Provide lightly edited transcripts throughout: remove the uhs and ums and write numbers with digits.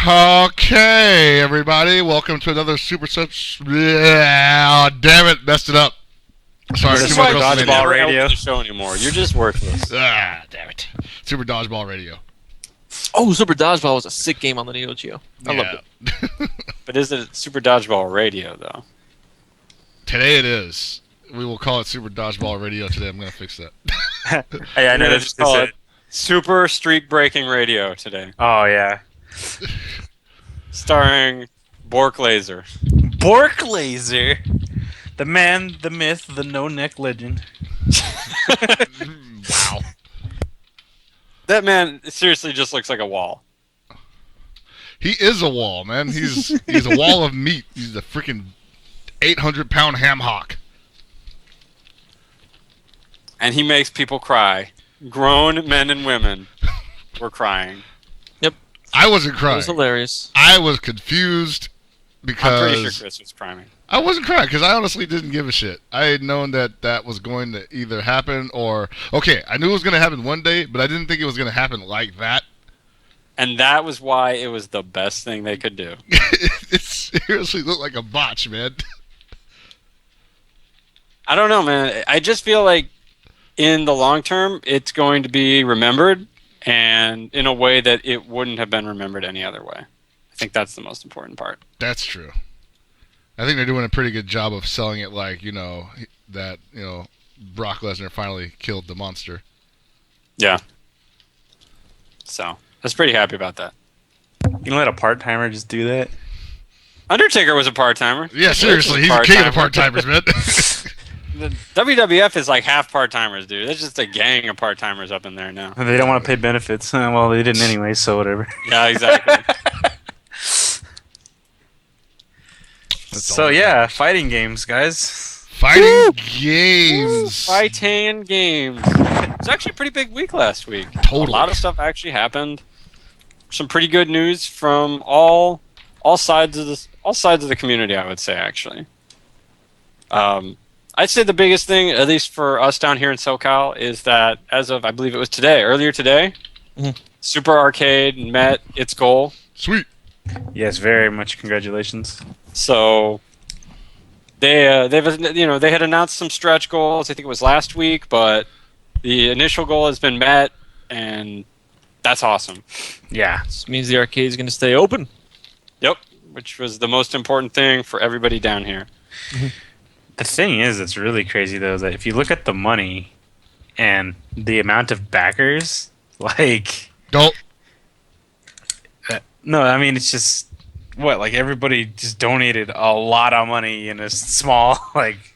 Okay, everybody, welcome to another Super Subs. Yeah, damn it, messed it up. Sorry, This too is much why Dodgeball Dodgeball Radio. Radio. The show anymore. You're just worthless. Damn it. Super Dodgeball Radio. Oh, Super Dodgeball was a sick game on the Neo Geo. I loved it. But is it Super Dodgeball Radio, though? Today it is. We will call it Super Dodgeball Radio today. I'm going to fix that. Hey, I know We're this just call it Super Streak Breaking Radio today. Oh, yeah. Starring Bork Laser. Bork Laser. The man, the myth, the no-neck legend. Wow. That man seriously just looks like a wall. He is a wall, man. He's a wall of meat. He's a freaking 800-pound ham hock. And he makes people cry. Grown men and women were crying. I wasn't It crying. was hilarious. I was confused because... I'm pretty sure Chris was crying. I wasn't crying because I honestly didn't give a shit. I had known that that was going to either happen or... Okay, I knew it was going to happen one day, but I didn't think it was going to happen like that. And that was why it was the best thing they could do. It seriously looked like a botch, man. I don't know, man. I just feel like in the long term, it's going to be remembered, and in a way that it wouldn't have been remembered any other way. I think that's the most important part. That's true. I think they're doing a pretty good job of selling it like, that, Brock Lesnar finally killed the monster. Yeah. So, I was pretty happy about that. You can let a part-timer just do that? Undertaker was a part-timer. Yeah, seriously, he's the king of the part-timers, man. The WWF is like half part-timers, dude. There's just a gang of part-timers up in there now. They don't want to pay benefits. Well, they didn't anyway, so whatever. Yeah, exactly. So, yeah, fighting games, guys. Fighting games. Fighting games. It was actually a pretty big week last week. Totally. A lot of stuff actually happened. Some pretty good news from all sides of the community, I would say, actually. I'd say the biggest thing, at least for us down here in SoCal, is that as of, I believe it was earlier today, Super Arcade met its goal. Sweet. Yes, very much congratulations. So they had announced some stretch goals. I think it was last week, but the initial goal has been met, and that's awesome. Yeah. This means the arcade is going to stay open. Yep, which was the most important thing for everybody down here. The thing is, it's really crazy, though, that if you look at the money and the amount of backers, like... Don't. No, I mean, it's just... What, like everybody just donated a lot of money in a small,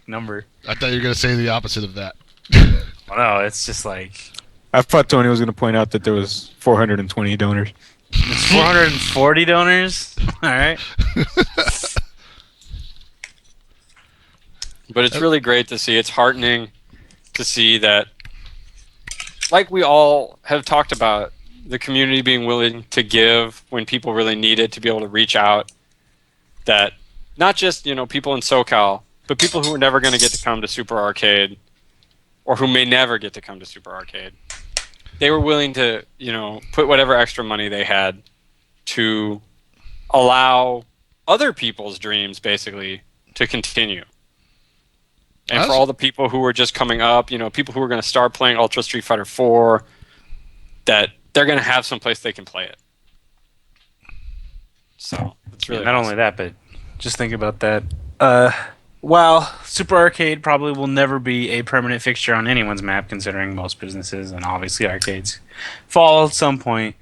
number. I thought you were going to say the opposite of that. Well, no, it's just like... I thought Tony was going to point out that there was 420 donors. It's 440 donors? Alright. But it's really great to see. It's heartening to see that, like we all have talked about, the community being willing to give when people really need it, to be able to reach out. That not just, people in SoCal, but people who are never going to get to come to Super Arcade, or who may never get to come to Super Arcade, they were willing to, put whatever extra money they had to allow other people's dreams, basically, to continue. And for all the people who are just coming up, people who are going to start playing Ultra Street Fighter 4, that they're going to have some place they can play it. So, it's really not only that, but just think about that. While Super Arcade probably will never be a permanent fixture on anyone's map, considering most businesses and obviously arcades fall at some point,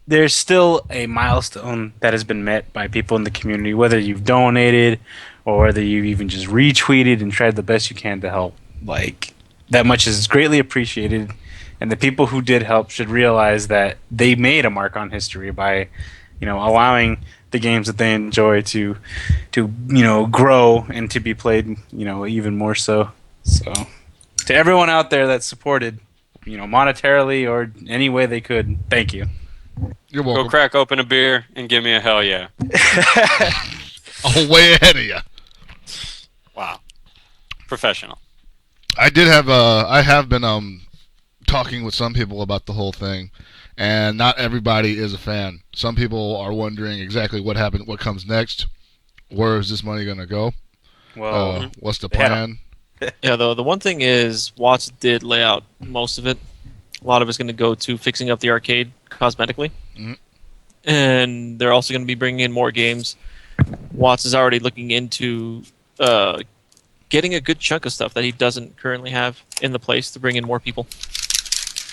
there's still a milestone that has been met by people in the community, whether you've donated or whether you even just retweeted and tried the best you can to help. That much is greatly appreciated, and the people who did help should realize that they made a mark on history by, allowing the games that they enjoy to grow and to be played, even more so. So, to everyone out there that supported, monetarily or any way they could, thank you. You're welcome. Go crack open a beer and give me a hell yeah. Oh, way ahead of you. Wow. Professional. I have been talking with some people about the whole thing, and not everybody is a fan. Some people are wondering exactly what happened, what comes next, where is this money going to go? Well, what's the plan? Yeah, though the one thing is, Watts did lay out most of it. A lot of it's going to go to fixing up the arcade cosmetically, and they're also going to be bringing in more games. Watts is already looking into getting a good chunk of stuff that he doesn't currently have in the place to bring in more people.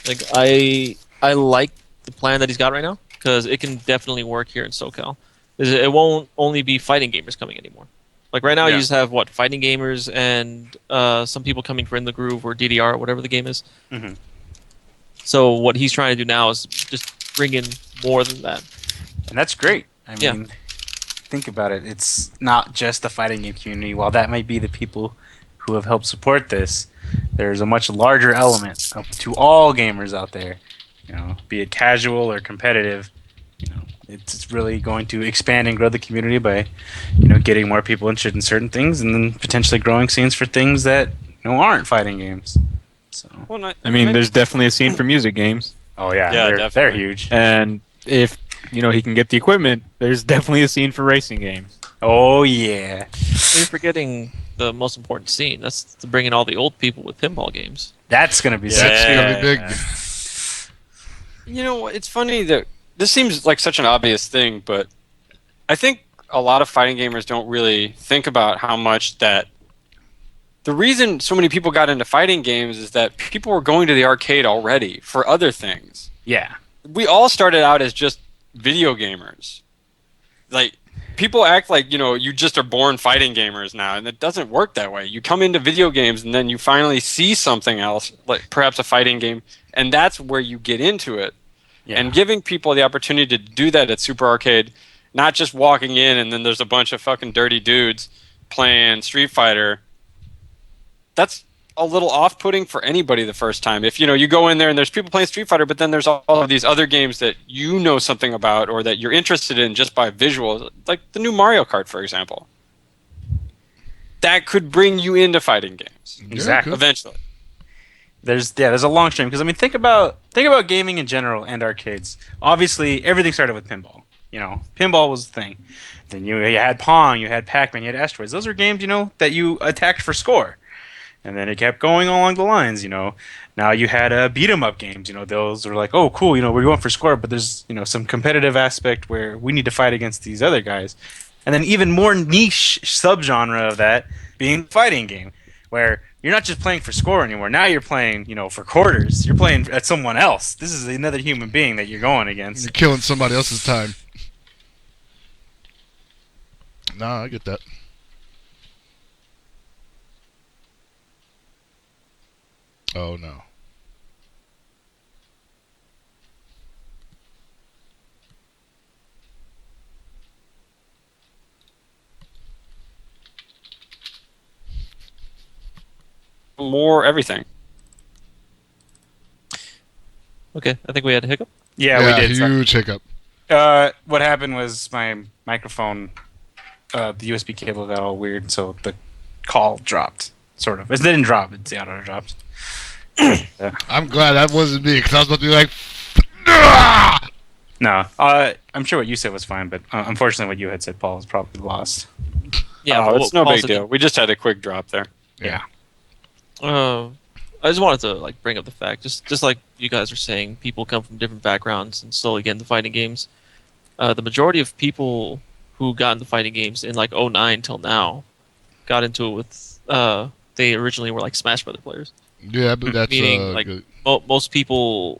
Like I like the plan that he's got right now because it can definitely work here in SoCal. It won't only be fighting gamers coming anymore. Like right now, you just have fighting gamers and some people coming for In the Groove or DDR or whatever the game is. Mm-hmm. So what he's trying to do now is just bring in more than that. And that's great. I mean, think about it. It's not just the fighting game community. While that might be the people who have helped support this, there's a much larger element to all gamers out there. You know, be it casual or competitive. You know, it's really going to expand and grow the community by, getting more people interested in certain things, and then potentially growing scenes for things that aren't fighting games. So, I mean, there's definitely a scene for music games. Oh yeah, they're huge. And if he can get the equipment, there's definitely a scene for racing games. Oh yeah. You're forgetting the most important scene. That's to bring in all the old people with pinball games. That's gonna be That's gonna be big. It's funny that this seems like such an obvious thing, but I think a lot of fighting gamers don't really think about how much that the reason so many people got into fighting games is that people were going to the arcade already for other things. Yeah. We all started out as just video gamers. Like, people act like, you just are born fighting gamers now, and it doesn't work that way. You come into video games, and then you finally see something else, like perhaps a fighting game, and that's where you get into it. Yeah. And giving people the opportunity to do that at Super Arcade, not just walking in and then there's a bunch of fucking dirty dudes playing Street Fighter, that's a little off-putting for anybody the first time. If you go in there and there's people playing Street Fighter, but then there's all of these other games that you know something about or that you're interested in just by visuals, like the new Mario Kart, for example. That could bring you into fighting games. Exactly. Eventually. There's a long stream because think about gaming in general and arcades. Obviously, everything started with pinball. Pinball was the thing. Then you had Pong, you had Pac-Man, you had Asteroids. Those are games that you attacked for score. And then it kept going along the lines, Now you had beat 'em up games, those were like, oh, cool, we're going for score, but there's, some competitive aspect where we need to fight against these other guys. And then even more niche subgenre of that being fighting game, where you're not just playing for score anymore. Now you're playing, for quarters. You're playing at someone else. This is another human being that you're going against. You're killing somebody else's time. Nah, I get that. Oh, no. More everything. Okay, I think we had a hiccup. Yeah, we did. Huge hiccup. What happened was my microphone, the USB cable got all weird, so the call dropped, sort of. It didn't drop, the audio dropped. I'm glad that wasn't me, because I was about to be like, "Ah!" No, I'm sure what you said was fine, but unfortunately what you had said, Paul, is probably lost. Yeah, it's no big deal. We just had a quick drop there. Yeah. I just wanted to bring up the fact, just like you guys are saying, people come from different backgrounds and slowly get into fighting games. The majority of people who got into fighting games in 2009 till now got into it with they originally were Smash Brothers players. Yeah, but that's meaning most people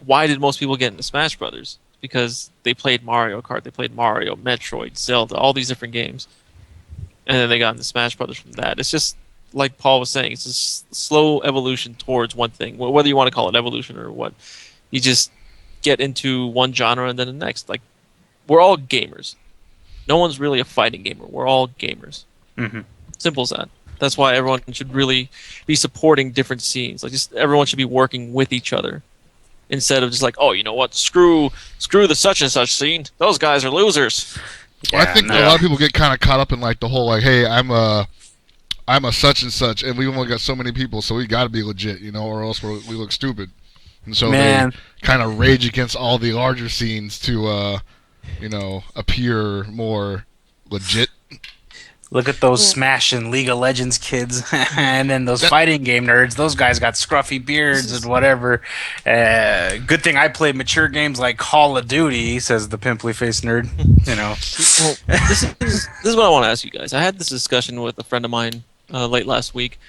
why did most people get into Smash Brothers? Because they played Mario Kart, they played Mario, Metroid, Zelda, all these different games, and then they got into Smash Brothers from that. It's just like Paul was saying, it's a slow evolution towards one thing. Whether you want to call it evolution or what, you just get into one genre and then the next. We're all gamers. No one's really a fighting gamer. We're all gamers. Mm-hmm. Simple as that. That's why everyone should really be supporting different scenes. Everyone should be working with each other instead of just oh, you know what? Screw the such and such scene. Those guys are losers. Well, I think a lot of people get kind of caught up in the whole hey, I'm a such and such, and we only got so many people, so we got to be legit, or else we look stupid. And so Man. they kind of rage against all the larger scenes to, appear more legit. Look at those smashing League of Legends kids, and then those fighting game nerds. Those guys got scruffy beards and whatever. Good thing I play mature games like Call of Duty, says the pimply faced nerd. Well, this is what I want to ask you guys. I had this discussion with a friend of mine late last week,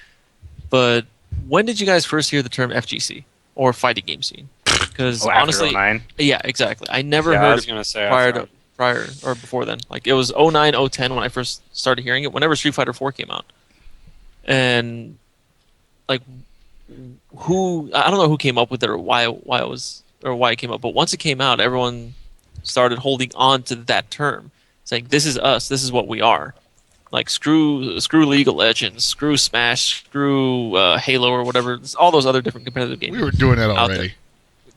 but when did you guys first hear the term FGC or fighting game scene? Because honestly, yeah, exactly. I never heard it prior or before then. Like it was 09, 010 when I first started hearing it. Whenever Street Fighter 4 came out, and like I don't know who came up with it or why it came up. But once it came out, everyone started holding on to that term, saying this is us, this is what we are. Like screw League of Legends, screw Smash, screw Halo or whatever. All those other different competitive games. We were doing that already.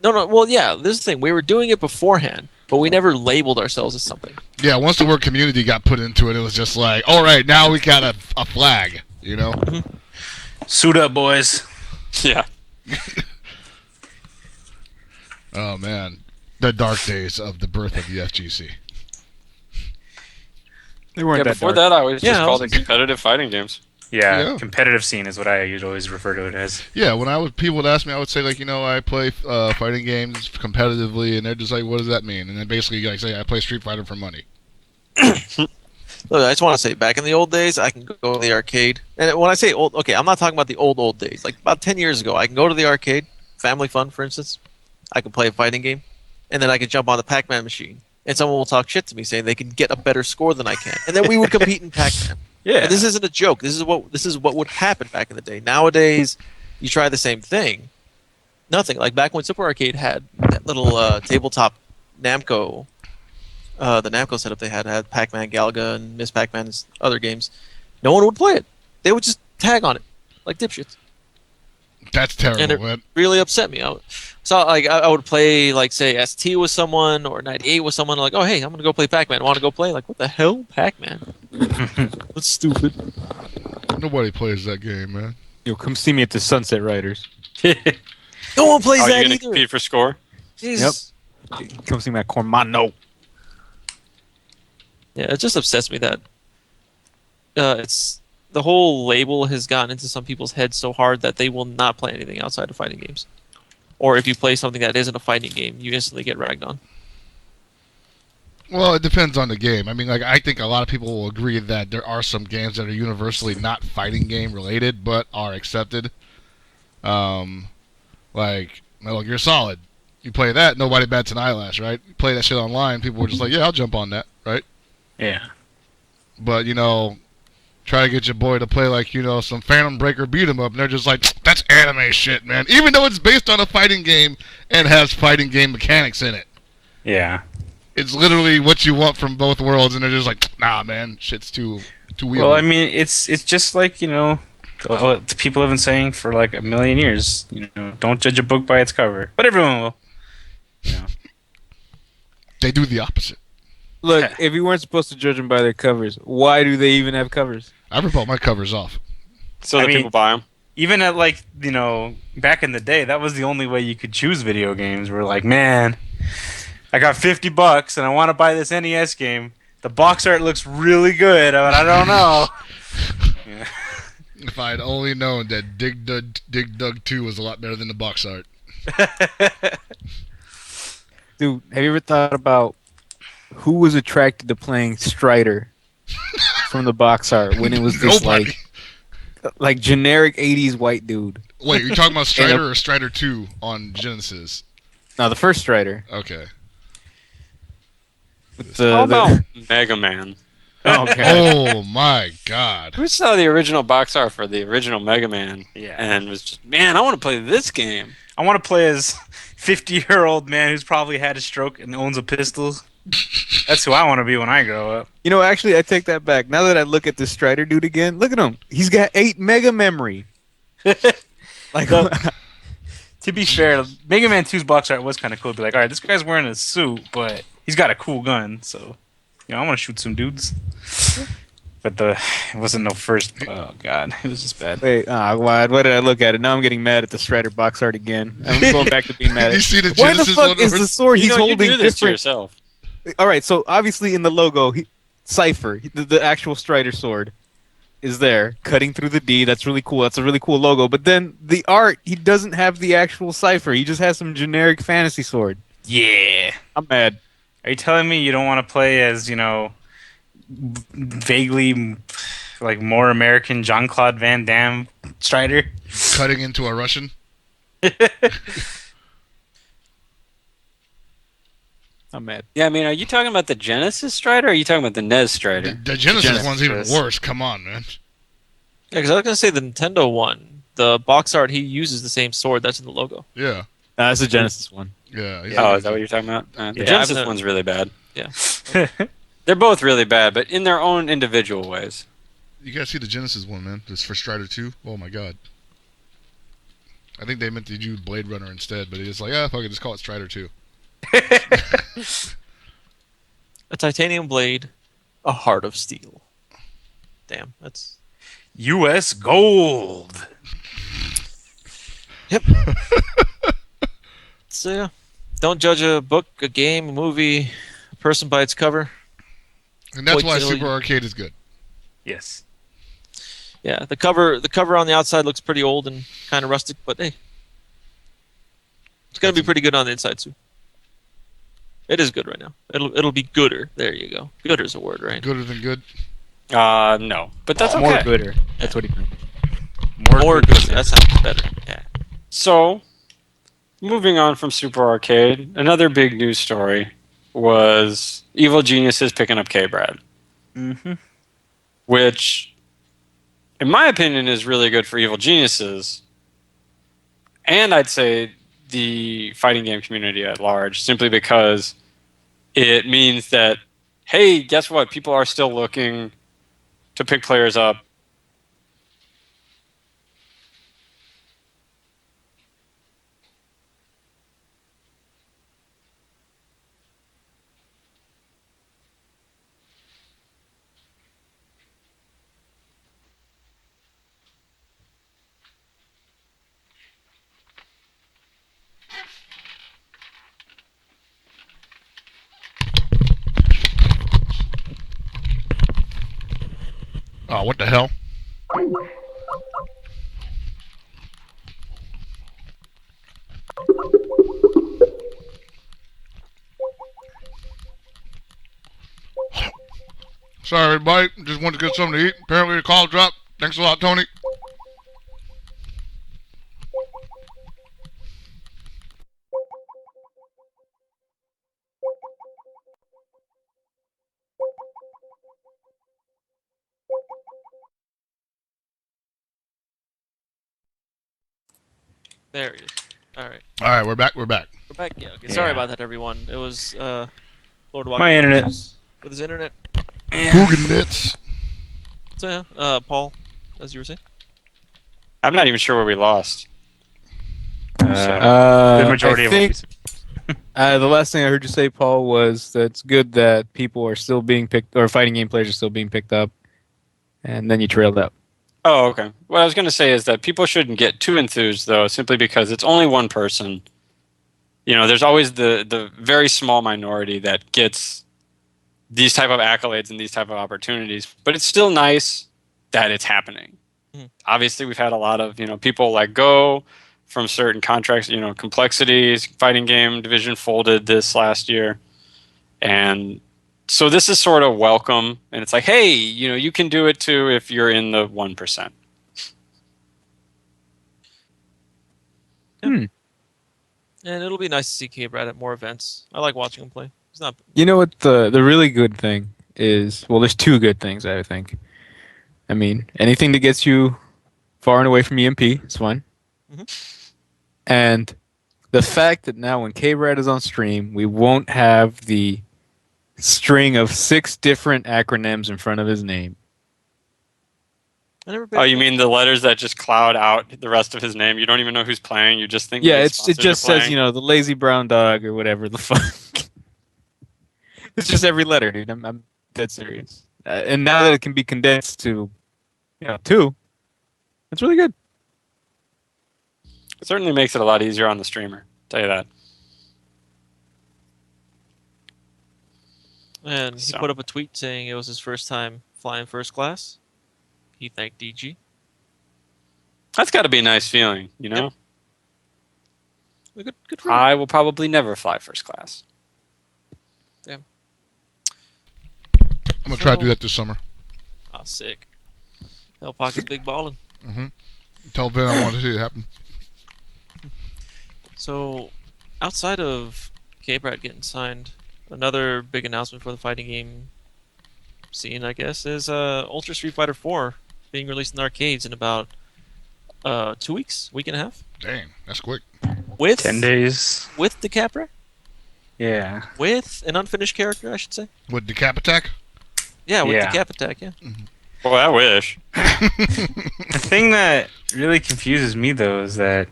No. Well, yeah. This is the thing. We were doing it beforehand, but we never labeled ourselves as something. Yeah. Once the word community got put into it, it was just like, all right, now we got a flag. You know. Mm-hmm. Suit up, boys. Yeah. Oh man, the dark days of the birth of the FGC. They weren't that Before dark. that, I was just called it competitive fighting games. Yeah, competitive scene is what I usually always refer to it as. Yeah, when people would ask me, I would say like, I play fighting games competitively, and they're just like, what does that mean? And then basically like say I play Street Fighter for money. Look, I just want to say, back in the old days, I can go to the arcade. And when I say old, okay, I'm not talking about the old days. Like about 10 years ago, I can go to the arcade, Family Fun, for instance. I can play a fighting game, and then I can jump on the Pac-Man machine, and someone will talk shit to me saying they can get a better score than I can, and then we would compete in Pac-Man. Yeah. And this isn't a joke. This is what would happen back in the day. Nowadays, you try the same thing. Nothing. Like back when Super Arcade had that little tabletop Namco, the Namco setup they had Pac-Man, Galaga, and Miss Pac-Man and other games. No one would play it. They would just tag on it like dipshits. That's terrible, And it man. really upset me. I would play, like, say, ST with someone or 98 with someone. Like, oh, hey, I'm going to go play Pac-Man. Want to go play? Like, what the hell? Pac-Man? That's stupid. Nobody plays that game, man. Yo, come see me at the Sunset Riders. No one plays Are that you going to either. compete for score? Jesus. Come see me at Cormano. Yeah, it just upsets me that it's the whole label has gotten into some people's heads so hard that they will not play anything outside of fighting games. Or if you play something that isn't a fighting game, you instantly get ragged on. Well, it depends on the game. I mean, like, I think a lot of people will agree that there are some games that are universally not fighting game related, but are accepted. Like Metal Gear Solid. You play that, nobody bats an eyelash, right? You play that shit online, people were just like, yeah, I'll jump on that, right? Yeah. But, try to get your boy to play, like, some Phantom Breaker beat 'em up, and they're just like, that's anime shit, man. Even though it's based on a fighting game and has fighting game mechanics in it. Yeah. It's literally what you want from both worlds, and they're just like, nah, man, shit's too weird. Well, I mean, it's just like, what people have been saying for like a million years. Don't judge a book by its cover. But everyone will. They do the opposite. Look, if you weren't supposed to judge them by their covers, why do they even have covers? I rip all my covers off. So I that mean- people buy them. Even at back in the day, that was the only way you could choose video games. We're like, man, I got $50 and I want to buy this NES game. The box art looks really good, but I don't know. Yeah. If I had only known that Dig Dug 2 was a lot better than the box art. Dude, have you ever thought about who was attracted to playing Strider from the box art when it was this Nobody. like generic 80s white dude? Wait, you're talking about Strider or Strider 2 on Genesis? No, the first Strider. Okay. With How about Mega Man? Oh my god. Who saw the original box art for the original Mega Man Yeah. and was just, man, I want to play this game? I want to play as 50-year-old man who's probably had a stroke and owns a pistol. That's who I want to be when I grow up. Actually, I take that back. Now that I look at this Strider dude again, look at him. He's got 8 mega memory. Like, To be fair, Mega Man 2's box art was kind of cool. Be like, all right, this guy's wearing a suit, but he's got a cool gun, so I want to shoot some dudes. but it wasn't no first. Oh god, it was just bad. Wait, why did I look at it? Now I'm getting mad at the Strider box art again. I'm going back to being mad You at see the Why the Genesis fuck one is over- the sword he's you holding do this to different? yourself. All right, so obviously in the logo, Cypher, the actual Strider sword, is there cutting through the D. That's really cool. That's a really cool logo. But then the art, he doesn't have the actual Cypher. He just has some generic fantasy sword. Yeah. I'm mad. Are you telling me you don't want to play as, vaguely like more American Jean-Claude Van Damme Strider? Cutting into a Russian. I'm mad. Yeah, I mean, are you talking about the Genesis Strider or are you talking about the NES Strider? The Genesis Genesis one's even is- worse. Come on, man. Yeah, because I was gonna say the Nintendo one, the box art, he uses the same sword that's in the logo. Yeah. That's the Genesis one. Yeah. Oh, is that what you're talking about? The Yeah, Genesis I've- one's really bad. Yeah. They're both really bad, but in their own individual ways. You gotta see the Genesis one, man. This for Strider 2. Oh my god. I think they meant to do Blade Runner instead, but it's like, fuck it, just call it Strider 2. A titanium blade, a heart of steel. Damn, that's U.S. Gold. so. Yeah, don't judge a book, a game, a movie, a person by its cover. And that's Wait why till Super you- Arcade is good. Yes. Yeah, the cover on the outside looks pretty old and kind of rustic, but hey, it's gonna be pretty good on the inside too. It is good right now. It'll be gooder. There you go. Gooder's a word, right? Gooder than good. No, but that's More okay. gooder. That's what he meant. More good. That sounds better. Yeah. So, moving on from Super Arcade, another big news story was Evil Geniuses picking up K-Brad, Mm-hmm. which, in my opinion, is really good for Evil Geniuses, and I'd say the fighting game community at large, simply because it means that, hey, guess what? People are still looking to pick players up. Oh, what the hell? Sorry, everybody. Just wanted to get something to eat. Apparently the call dropped. Thanks a lot, Tony. There he is. All right. All right, we're back. We're back. We're back. Yeah. Okay. Sorry Yeah. about that, everyone. It was Lord Walker My internet. with his internet. Coogan Nits. So yeah, Paul, as you were saying. I'm not even sure where we lost. The majority I of think what the last thing I heard you say, Paul, was that it's good that people are still being picked, or fighting game players are still being picked up, and then you trailed out. Oh, okay. What I was going to say is that people shouldn't get too enthused, though, simply because it's only one person. You know, there's always the very small minority that gets these type of accolades and these type of opportunities, but it's still nice that it's happening. Mhm. Obviously, we've had a lot of, people let go from certain contracts, complexities, fighting game division folded this last year. And so this is sort of welcome, and it's like, hey, you can do it too if you're in the 1%. And ittle be nice to see K-Brad at more events. I like watching him play. He's not. You know what the really good thing is? Well, there's two good things, I think. I mean, anything that gets you far and away from EMP is fine. Mhm. And the fact that now when K-Brad is on stream, we won't have the string of 6 different acronyms in front of his name. I never. Oh, you mean the letters that just cloud out the rest of his name? You don't even know who's playing. You just think. Yeah, the it sponsors just are says, playing? the lazy brown dog or whatever the fuck. It's just every letter, dude. I'm dead serious. And now that it can be condensed to, 2, it's really good. It certainly makes it a lot easier on the streamer. Tell you that. And he So. put up a tweet saying it was his first time flying first class. He thanked DG. That's got to be a nice feeling, you know? Good for him. I will probably never fly first class. I'm gonna try to do that this summer. Oh, sick. Hell Pocket's big ballin'. Tell Vin I want to see it happen. So, outside of K-Brat getting signed, another big announcement for the fighting game scene, I guess, is Ultra Street Fighter 4 being released in arcades in about 2 weeks, week and a half. Dang, that's quick. With 10 days. With the Capra? Yeah. With an unfinished character, I should say. With the Cap Attack? Yeah, with Yeah. the Cap Attack, yeah. Boy, I wish. The thing that really confuses me, though, is that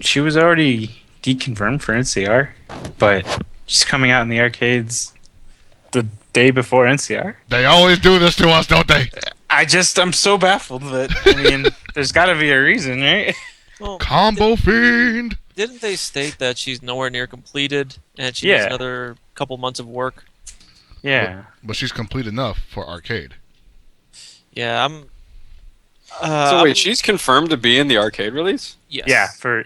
she was already deconfirmed for NCR, but she's coming out in the arcades the day before NCR. They always do this to us, don't they? I'm so baffled that, I mean, there's got to be a reason, right? Well, Combo Fiend! didn't they state that she's nowhere near completed and she needs Yeah. another couple months of work? Yeah. But she's complete enough for arcade. Yeah, I'm. So wait, she's confirmed to be in the arcade release? Yes. Yeah, for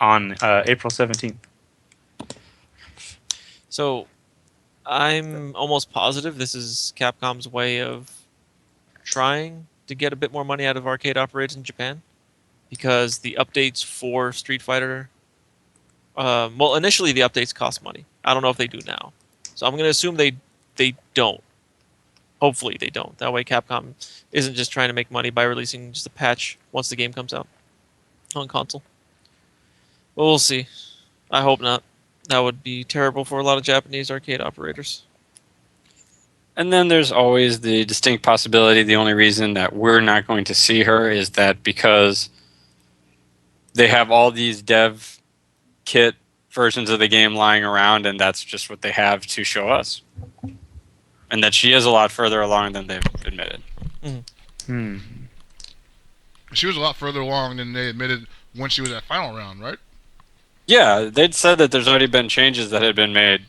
on April 17th. So, I'm almost positive this is Capcom's way of trying to get a bit more money out of arcade operators in Japan, because the updates for Street Fighter, well, initially the updates cost money. I don't know if they do now, so I'm going to assume they don't. Hopefully they don't. That way Capcom isn't just trying to make money by releasing just a patch once the game comes out on console. But we'll see. I hope not. That would be terrible for a lot of Japanese arcade operators. And then there's always the distinct possibility the only reason that we're not going to see her is that because they have all these dev kit versions of the game lying around, and that's just what they have to show us. And that she is a lot further along than they've admitted. She was a lot further along than they admitted when she was at Final Round, right? Yeah, they'd said that there's already been changes that had been made,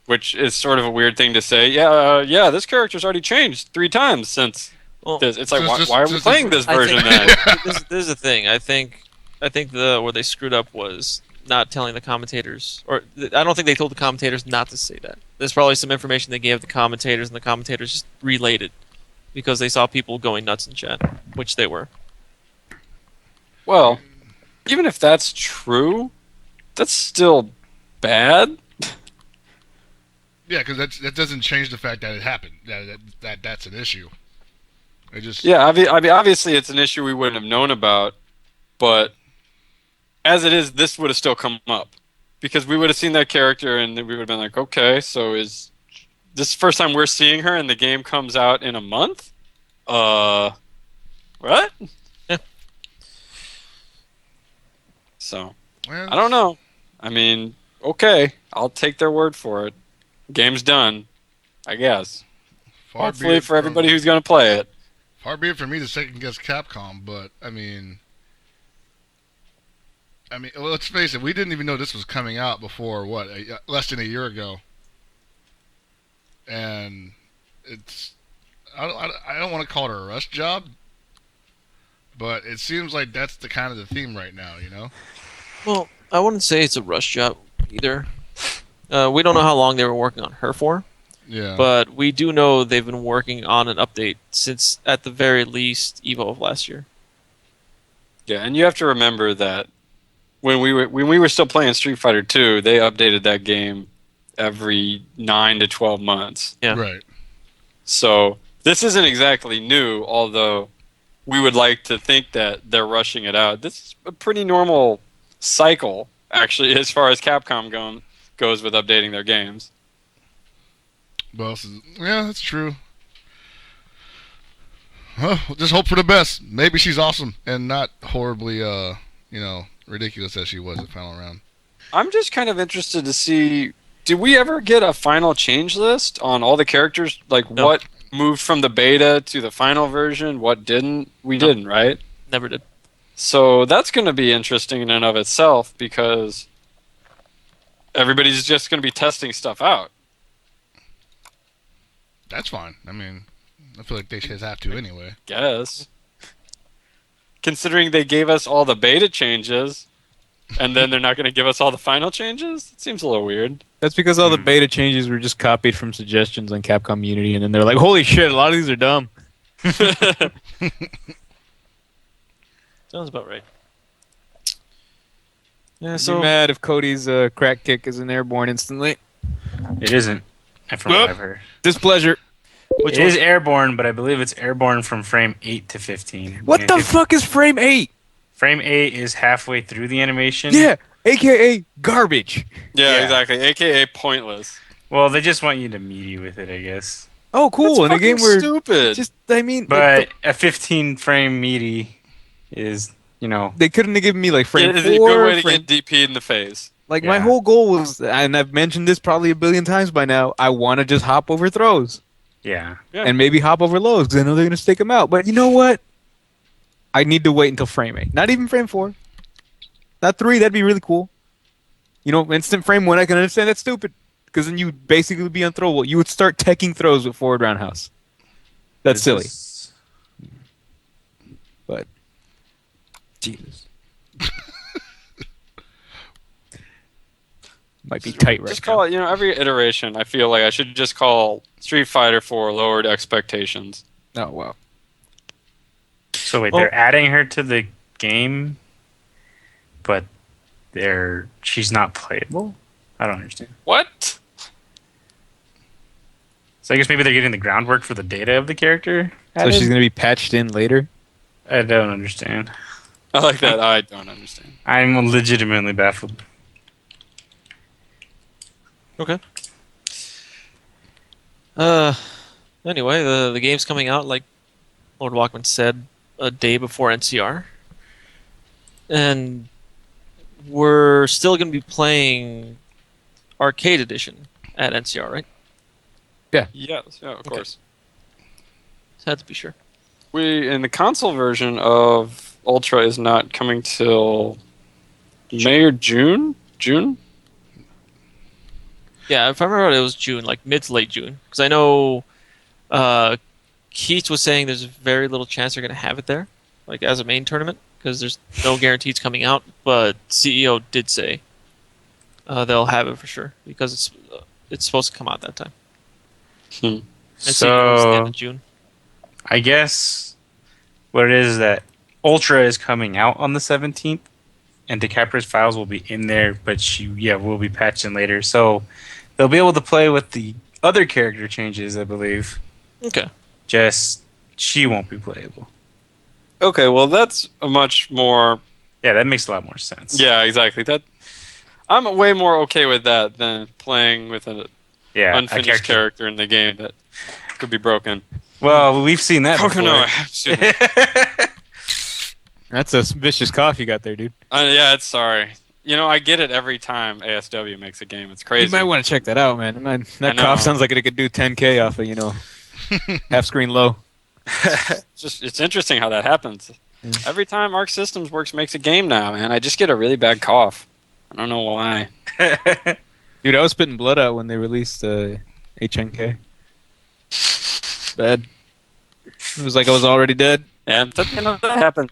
which is sort of a weird thing to say. Yeah, this character's already changed 3 times since Well, this. It's like, Since why are we this- playing this I version think- then? this is the thing. I think where they screwed up was not telling the commentators, or I don't think they told the commentators not to say that. There's probably some information they gave the commentators, and the commentators just relayed it because they saw people going nuts in chat, which they were. Well, even if that's true, that's still bad. Yeah, because that doesn't change the fact that it happened. That's an issue. It just Yeah, I mean, obviously it's an issue we wouldn't have known about, but as it is, this would have still come up because we would have seen that character and then we would have been like, okay, so is this the first time we're seeing her and the game comes out in a month? What? Yeah. So, well, I don't know. I mean, okay, I'll take their word for it. Game's done, I guess. far be Hopefully it for everybody who's going to play it. Far be it for me to second guess Capcom, but I mean, well, let's face it. We didn't even know this was coming out before less than a year ago, and it's I don't want to call it a rush job, but it seems like that's the kind of the theme right now. You know? Well, I wouldn't say it's a rush job either. We don't know how long they were working on her for, Yeah. but we do know they've been working on an update since, at the very least, Evo of last year. Yeah, and you have to remember that when we were still playing Street Fighter 2, they updated that game every 9 to 12 months. Yeah. Right. So this isn't exactly new, although we would like to think that they're rushing it out. This is a pretty normal cycle, actually, as far as Capcom goes with updating their games. Well, yeah, that's true. Well, we'll just hope for the best. Maybe she's awesome and not horribly, ridiculous as she was at Final Round. I'm just kind of interested to see, did we ever get a final change list on all the characters? Like, No. moved from the beta to the final version? What didn't? We didn't, right? Never did. So that's going to be interesting in and of itself because everybody's just going to be testing stuff out. That's fine. I mean, I feel like they should have to anyway. Guess. Considering they gave us all the beta changes, and then they're not going to give us all the final changes? It seems a little weird. That's because all the beta changes were just copied from suggestions on Capcom Unity, and then they're like, holy shit, a lot of these are dumb. Sounds about right. Yeah, So so mad if Cody's crack kick isn't airborne instantly. It isn't. From what I've heard. Displeasure. It is airborne, but I believe it's airborne from frame 8 to 15. What the fuck is frame 8? Frame 8 is halfway through the animation. Yeah, aka garbage. Yeah, Yeah. exactly. AKA pointless. Well, they just want you to meaty with it, I guess. Oh, cool. In a game where stupid. But a 15 frame meaty is, they couldn't have given me like frame It is 4. a good way to frame- get DP in the face. Like my Yeah. whole goal was, and I've mentioned this probably a billion times by now, I want to just hop over throws. Yeah. Yeah. And maybe hop over lows because I know they're going to stick them out. But you know what? I need to wait until frame 8. Not even frame 4. Not 3. That'd be really cool. Instant frame 1, I can understand that's stupid. Because then you'd basically be unthrowable. You would start teching throws with forward roundhouse. That's silly. But, Jesus. Might be tight right Just now. call it, every iteration, I feel like I should just call Street Fighter 4 Lowered Expectations. Oh, wow. So wait, Well- they're adding her to the game, but she's not playable? I don't understand. What? So I guess maybe they're getting the groundwork for the data of the character? So added? she's going to be patched in later? I don't understand. I like that. I don't understand. I'm legitimately baffled. okay. Anyway, the game's coming out like Lord Walkman said a day before NCR, and we're still going to be playing Arcade Edition at NCR, right? Yes, yeah, of course. Just had to be sure. In the console version of Ultra is not coming till May or June? June? Yeah, if I remember right, it was June, like mid to late June, because I know Keith was saying there's very little chance they're going to have it there, like as a main tournament, because there's no guarantees coming out. But CEO did say they'll have it for sure because it's supposed to come out that time. And CEO was the end So of June. I guess what it is that Ultra is coming out on the 17th, and DiCaprio's files will be in there, but she will be patched in later. So they'll be able to play with the other character changes, I believe. Okay. Just she won't be playable. Okay, well that's a much more... Yeah, that makes a lot more sense. Yeah, exactly. I'm way more okay with that than playing with an Yeah, unfinished character in the game that could be broken. Well, we've seen that Okay, no, before. That's a vicious cough you got there, dude. yeah, it's sorry. I get it every time ASW makes a game. It's crazy. You might want to check that out, man. I That know. cough sounds like it could do 10K off of, half screen low. It's interesting how that happens. Yeah. Every time Arc Systems Works makes a game now, man, I just get a really bad cough. I don't know why. Dude, I was spitting blood out when they released HNK. Bad. It was like I was already dead. And that happened.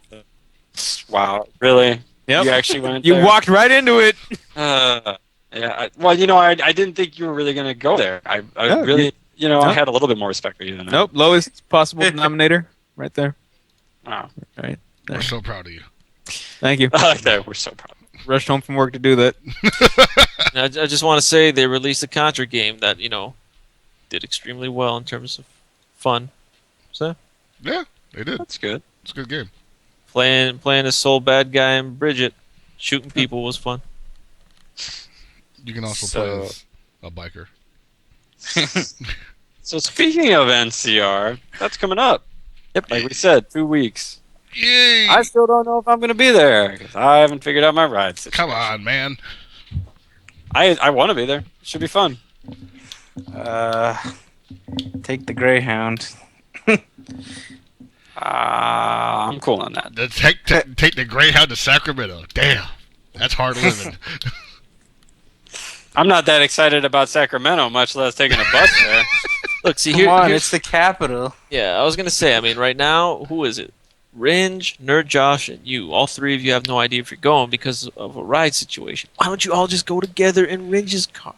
Wow, really? Yep. You actually went You there? walked right into it. Yeah. I didn't think you were really going to go there. I No, really, I no. had a little bit more respect for you than that. Nope, lowest possible denominator. Right there. Wow. Right. We're so proud of you. Thank you. I like that. We're so proud. Rushed home from work to do that. And I just want to say they released a Contra game that did extremely well in terms of fun. So Yeah, they did. That's good. It's a good game. playing as Soul Bad Guy and Bridget, shooting people was fun. You can also So- play as a biker. So speaking of NCR, that's coming up. Yep, like we said, 2 weeks. Yay! I still don't know if I'm going to be there because I haven't figured out my ride situation. Come on, man. I want to be there. It should be fun. Take the Greyhound. I'm cool on that. Take the Greyhound to Sacramento. Damn, that's hard living. I'm not that excited about Sacramento, much less taking a bus there. Look, see Come on, here's it's the capital. yeah. I was gonna say. I mean, right now, who is it? Ringe, Nerd Josh, and you. All three of you have no idea if you're going because of a ride situation. Why don't you all just go together in Ringe's car,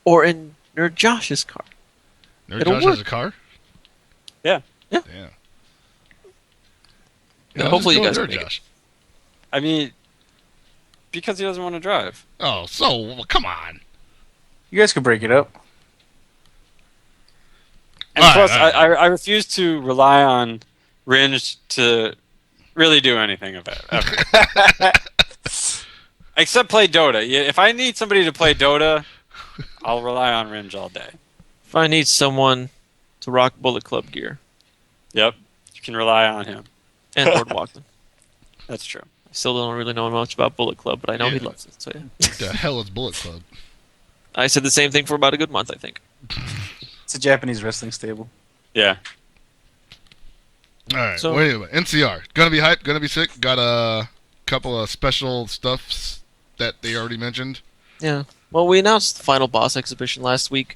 or in Nerd Josh's car? Nerd It'll Josh work. has a car? Yeah. Yeah. Yeah, hopefully you guys Nerd make it. Josh. I mean, because he doesn't want to drive. Oh, so come on. You guys could break it up. And All plus, right. I refuse to rely on Ringe to really do anything of it, ever. Except play Dota. Yeah, if I need somebody to play Dota, I'll rely on Ringe all day. If I need someone to rock Bullet Club gear Yep, you can rely on him. and Lord Walkman. That's true. I still don't really know much about Bullet Club, but I know he Yeah. loves it. So yeah. What the hell is Bullet Club? I said the same thing for about a good month, I think. It's a Japanese wrestling stable. Yeah. All right. So- So, anyway, NCR. Gonna be hype. Gonna be sick. Got a couple of special stuffs that they already mentioned. Yeah. Well, we announced the final boss exhibition last week.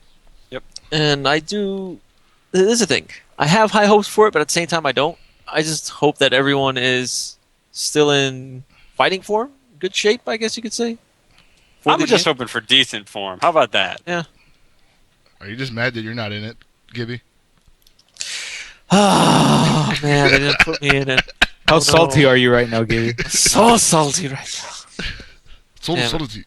Yep. And I do. This is the thing. I have high hopes for it, but at the same time, I don't. I just hope that everyone is still in fighting form, good shape, I guess you could say. for I'm the just game. hoping for decent form. How about that? Are you just mad that you're not in it, Gibby? Oh man, they didn't put me in it. How Oh, no. salty are you right now, Gibby? So salty right now. Damn it. Salty.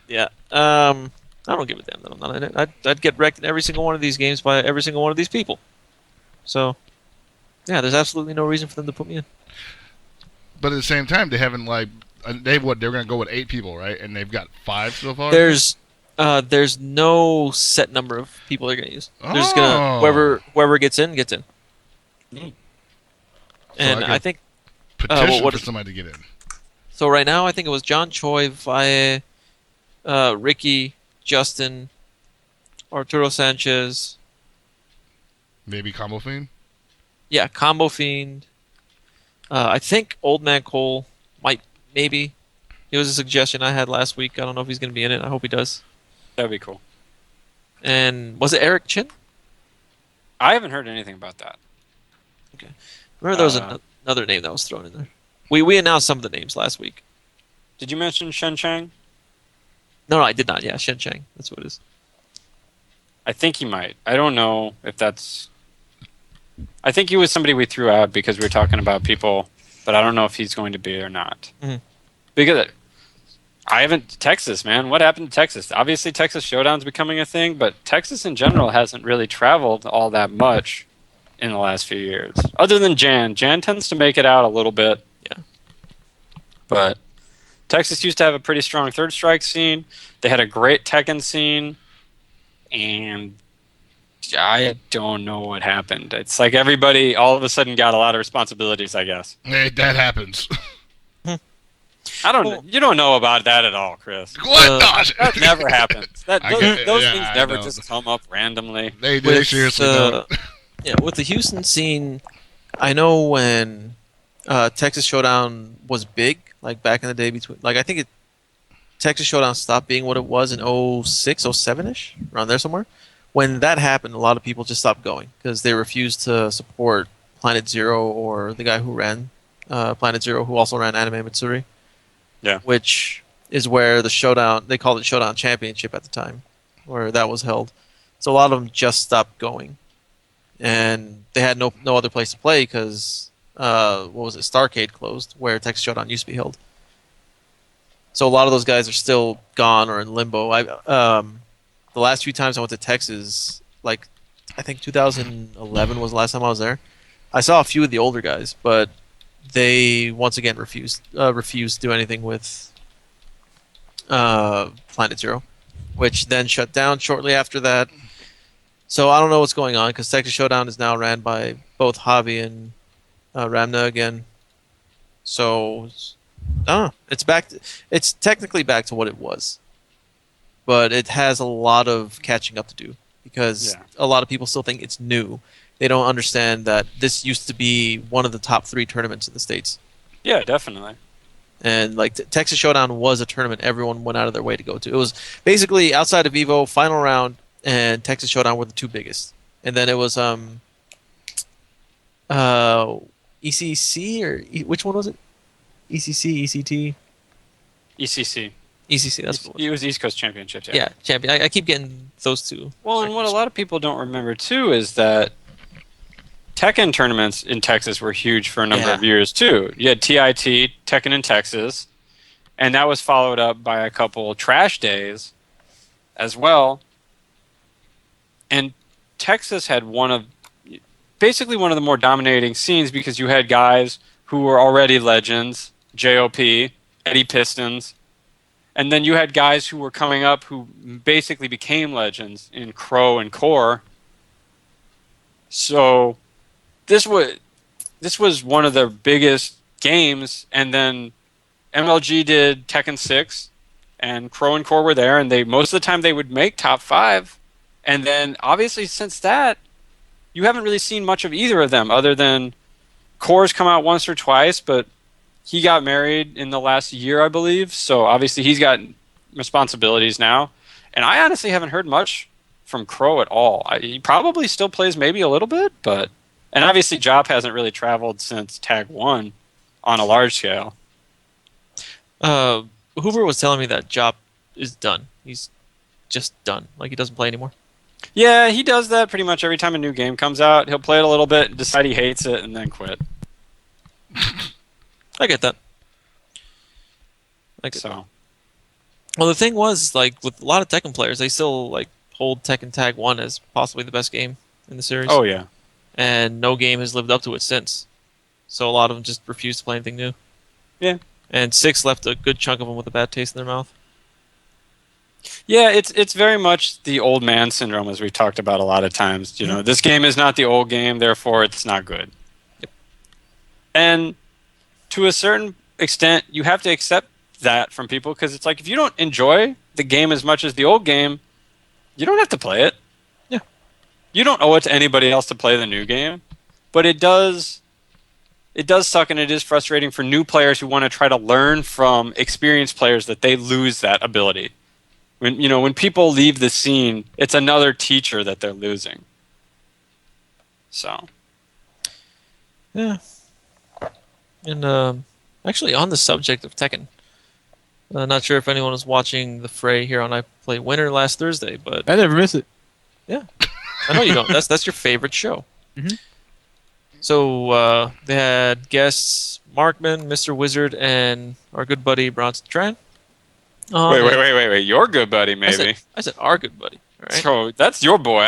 Yeah. I don't give a damn that I'm not in it. I'd get wrecked in every single one of these games by every single one of these people. So, yeah, there's absolutely no reason for them to put me in. But at the same time, they haven't they're gonna go with 8 people, right? And they've got 5 so far. There's no set number of people they're gonna use. They're just gonna Oh. whoever gets in gets in. Neat. And I I think petition what for is- somebody to get in. so. Right now, I think it was John Choi, Valle, Ricky, Justin, Arturo Sanchez. Maybe Combo Fiend. Yeah, Combo Fiend. I think Old Man Cole might, maybe. It was a suggestion I had last week. I don't know if he's going to be in it. I hope he does. That'd be cool. And was it Eric Chin? I haven't heard anything about that. Remember there was Uh, another name that was thrown in there. We announced some of the names last week. Did you mention Shen Chang? No, I did not. Yeah, Shen Chang. That's what it is. I think he might. I don't know if that's. I think he was somebody we threw out because we were talking about people, but I don't know if he's going to be or not. Mhm. Because I haven't. Texas, man. What happened to Texas? Obviously, Texas Showdown's becoming a thing, but Texas in general hasn't really traveled all that much in the last few years. Other than Jan. Jan tends to make it out a little bit. Yeah. But Texas used to have a pretty strong third strike scene. They had a great Tekken scene. And I don't know what happened. It's like everybody all of a sudden got a lot of responsibilities, I guess. Hey, that happens. I don't. You don't know about that at all, Chris. What? That never happens. Those Yeah, things I never know. just come up randomly. They seriously don't. Yeah, with the Houston scene, I know when Texas Showdown was big, like back in the day between, like I think Texas Showdown stopped being what it was in 06, 07-ish, around there somewhere. When that happened, a lot of people just stopped going because they refused to support Planet Zero or the guy who ran Planet Zero, who also ran Anime Mitsuri. Yeah. Which is where the Showdown, they called it Showdown Championship at the time, where that was held. So a lot of them just stopped going. And they had no other place to play because, what was it, Starcade closed, where Texas Showdown used to be held. So a lot of those guys are still gone or in limbo. The last few times I went to Texas, like I think 2011 was the last time I was there. I saw a few of the older guys, but they once again refused to do anything with Planet Zero, which then shut down shortly after that. So I don't know what's going on because Texas Showdown is now ran by both Javi and Ramna again. So I don't know. It's back. It's technically back to what it was, but it has a lot of catching up to do because Yeah. a lot of people still think it's new. They don't understand that this used to be one of the top 3 tournaments in the States. Yeah, definitely. And like Texas Showdown was a tournament everyone went out of their way to go to. It was basically outside of Evo, Final Round, and Texas Showdown were the 2 biggest. And then it was ECC or which one was it? ECC, ECT, ECC. ECC. That's what it was. It was East Coast Championships. Yeah, champion. I keep getting those 2. Well, and what a lot of people don't remember too is that Tekken tournaments in Texas were huge for a number of years too. You had TIT, Tekken in Texas, and that was followed up by a couple trash days as well. And Texas had basically one of the more dominating scenes because you had guys who were already legends, JOP, Eddie Pistons, and then you had guys who were coming up who basically became legends in Crow and Core. So this was one of their biggest games, and then MLG did Tekken 6, and Crow and Core were there, and most of the time they would make top 5. And then obviously since that, you haven't really seen much of either of them other than Core's come out once or twice, but he got married in the last year, I believe. So obviously he's got responsibilities now. And I honestly haven't heard much from Crow at all. He probably still plays maybe a little bit, but... And obviously Jop hasn't really traveled since Tag 1 on a large scale. Hoover was telling me that Jop is done. He's just done. Like, he doesn't play anymore. Yeah, he does that pretty much every time a new game comes out. He'll play it a little bit, decide he hates it, and then quit. I get that. So, well, the thing was, like, with a lot of Tekken players, they still, like, hold Tekken Tag 1 as possibly the best game in the series. oh yeah. And no game has lived up to it since. So a lot of them just refuse to play anything new. Yeah. And 6 left a good chunk of them with a bad taste in their mouth. Yeah, it's very much the old man syndrome, as we've talked about a lot of times. You know, this game is not the old game, therefore it's not good. Yep. And to a certain extent, you have to accept that from people, because it's like, if you don't enjoy the game as much as the old game, you don't have to play it. Yeah. You don't owe it to anybody else to play the new game, but it does suck, and it is frustrating for new players who want to try to learn from experienced players that they lose that ability. When people leave the scene, it's another teacher that they're losing. So. Yeah. And actually, on the subject of Tekken, not sure if anyone was watching the fray here on I Play Winter last Thursday, but I never miss it. yeah, I know you don't. That's your favorite show. Mhm. So they had guests Markman, Mr. Wizard, and our good buddy Bronson Tran. Wait. Your good buddy, maybe. I said our good buddy. All right. So that's your boy.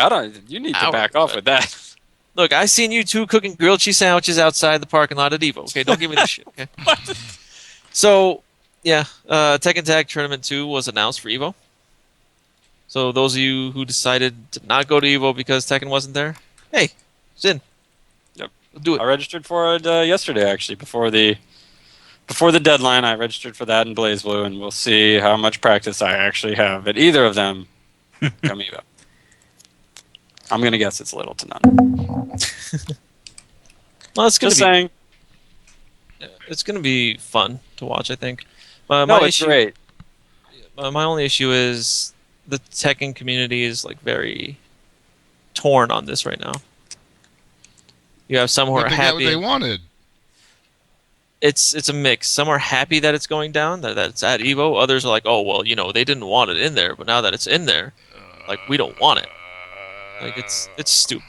You need to Our back off buddy. with that. Look, I seen you two cooking grilled cheese sandwiches outside the parking lot at Evo. Okay, don't give me this shit. Okay. So, yeah, Tekken Tag Tournament 2 was announced for Evo. So those of you who decided to not go to Evo because Tekken wasn't there, hey, it's in. Yep. Do it. I registered for it yesterday, actually, before the deadline. I registered for that in BlazBlue, and we'll see how much practice I actually have at either of them come Evo. I'm going to guess it's little to none. Well, it's Just saying. It's gonna be fun to watch. I think. No, it's great. My only issue is the Tekken community is like very torn on this right now. You have some who are But they got what happy. they wanted. It's a mix. Some are happy that it's going down, that it's at Evo. Others are like, oh well, they didn't want it in there, but now that it's in there, like we don't want it. Like it's stupid.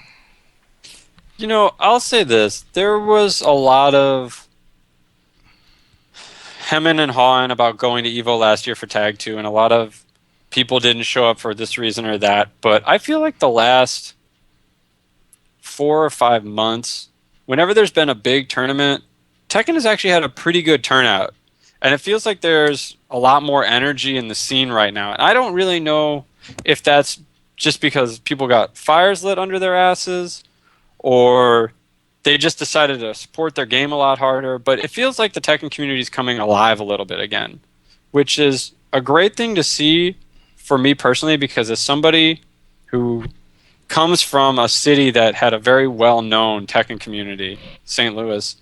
I'll say this. There was a lot of hemming and hawing about going to Evo last year for Tag 2, and a lot of people didn't show up for this reason or that. But I feel like the last 4 or 5 months, whenever there's been a big tournament, Tekken has actually had a pretty good turnout. And it feels like there's a lot more energy in the scene right now. And I don't really know if that's just because people got fires lit under their asses, or they just decided to support their game a lot harder. But it feels like the Tekken community is coming alive a little bit again, which is a great thing to see for me personally, because as somebody who comes from a city that had a very well-known Tekken community, St. Louis,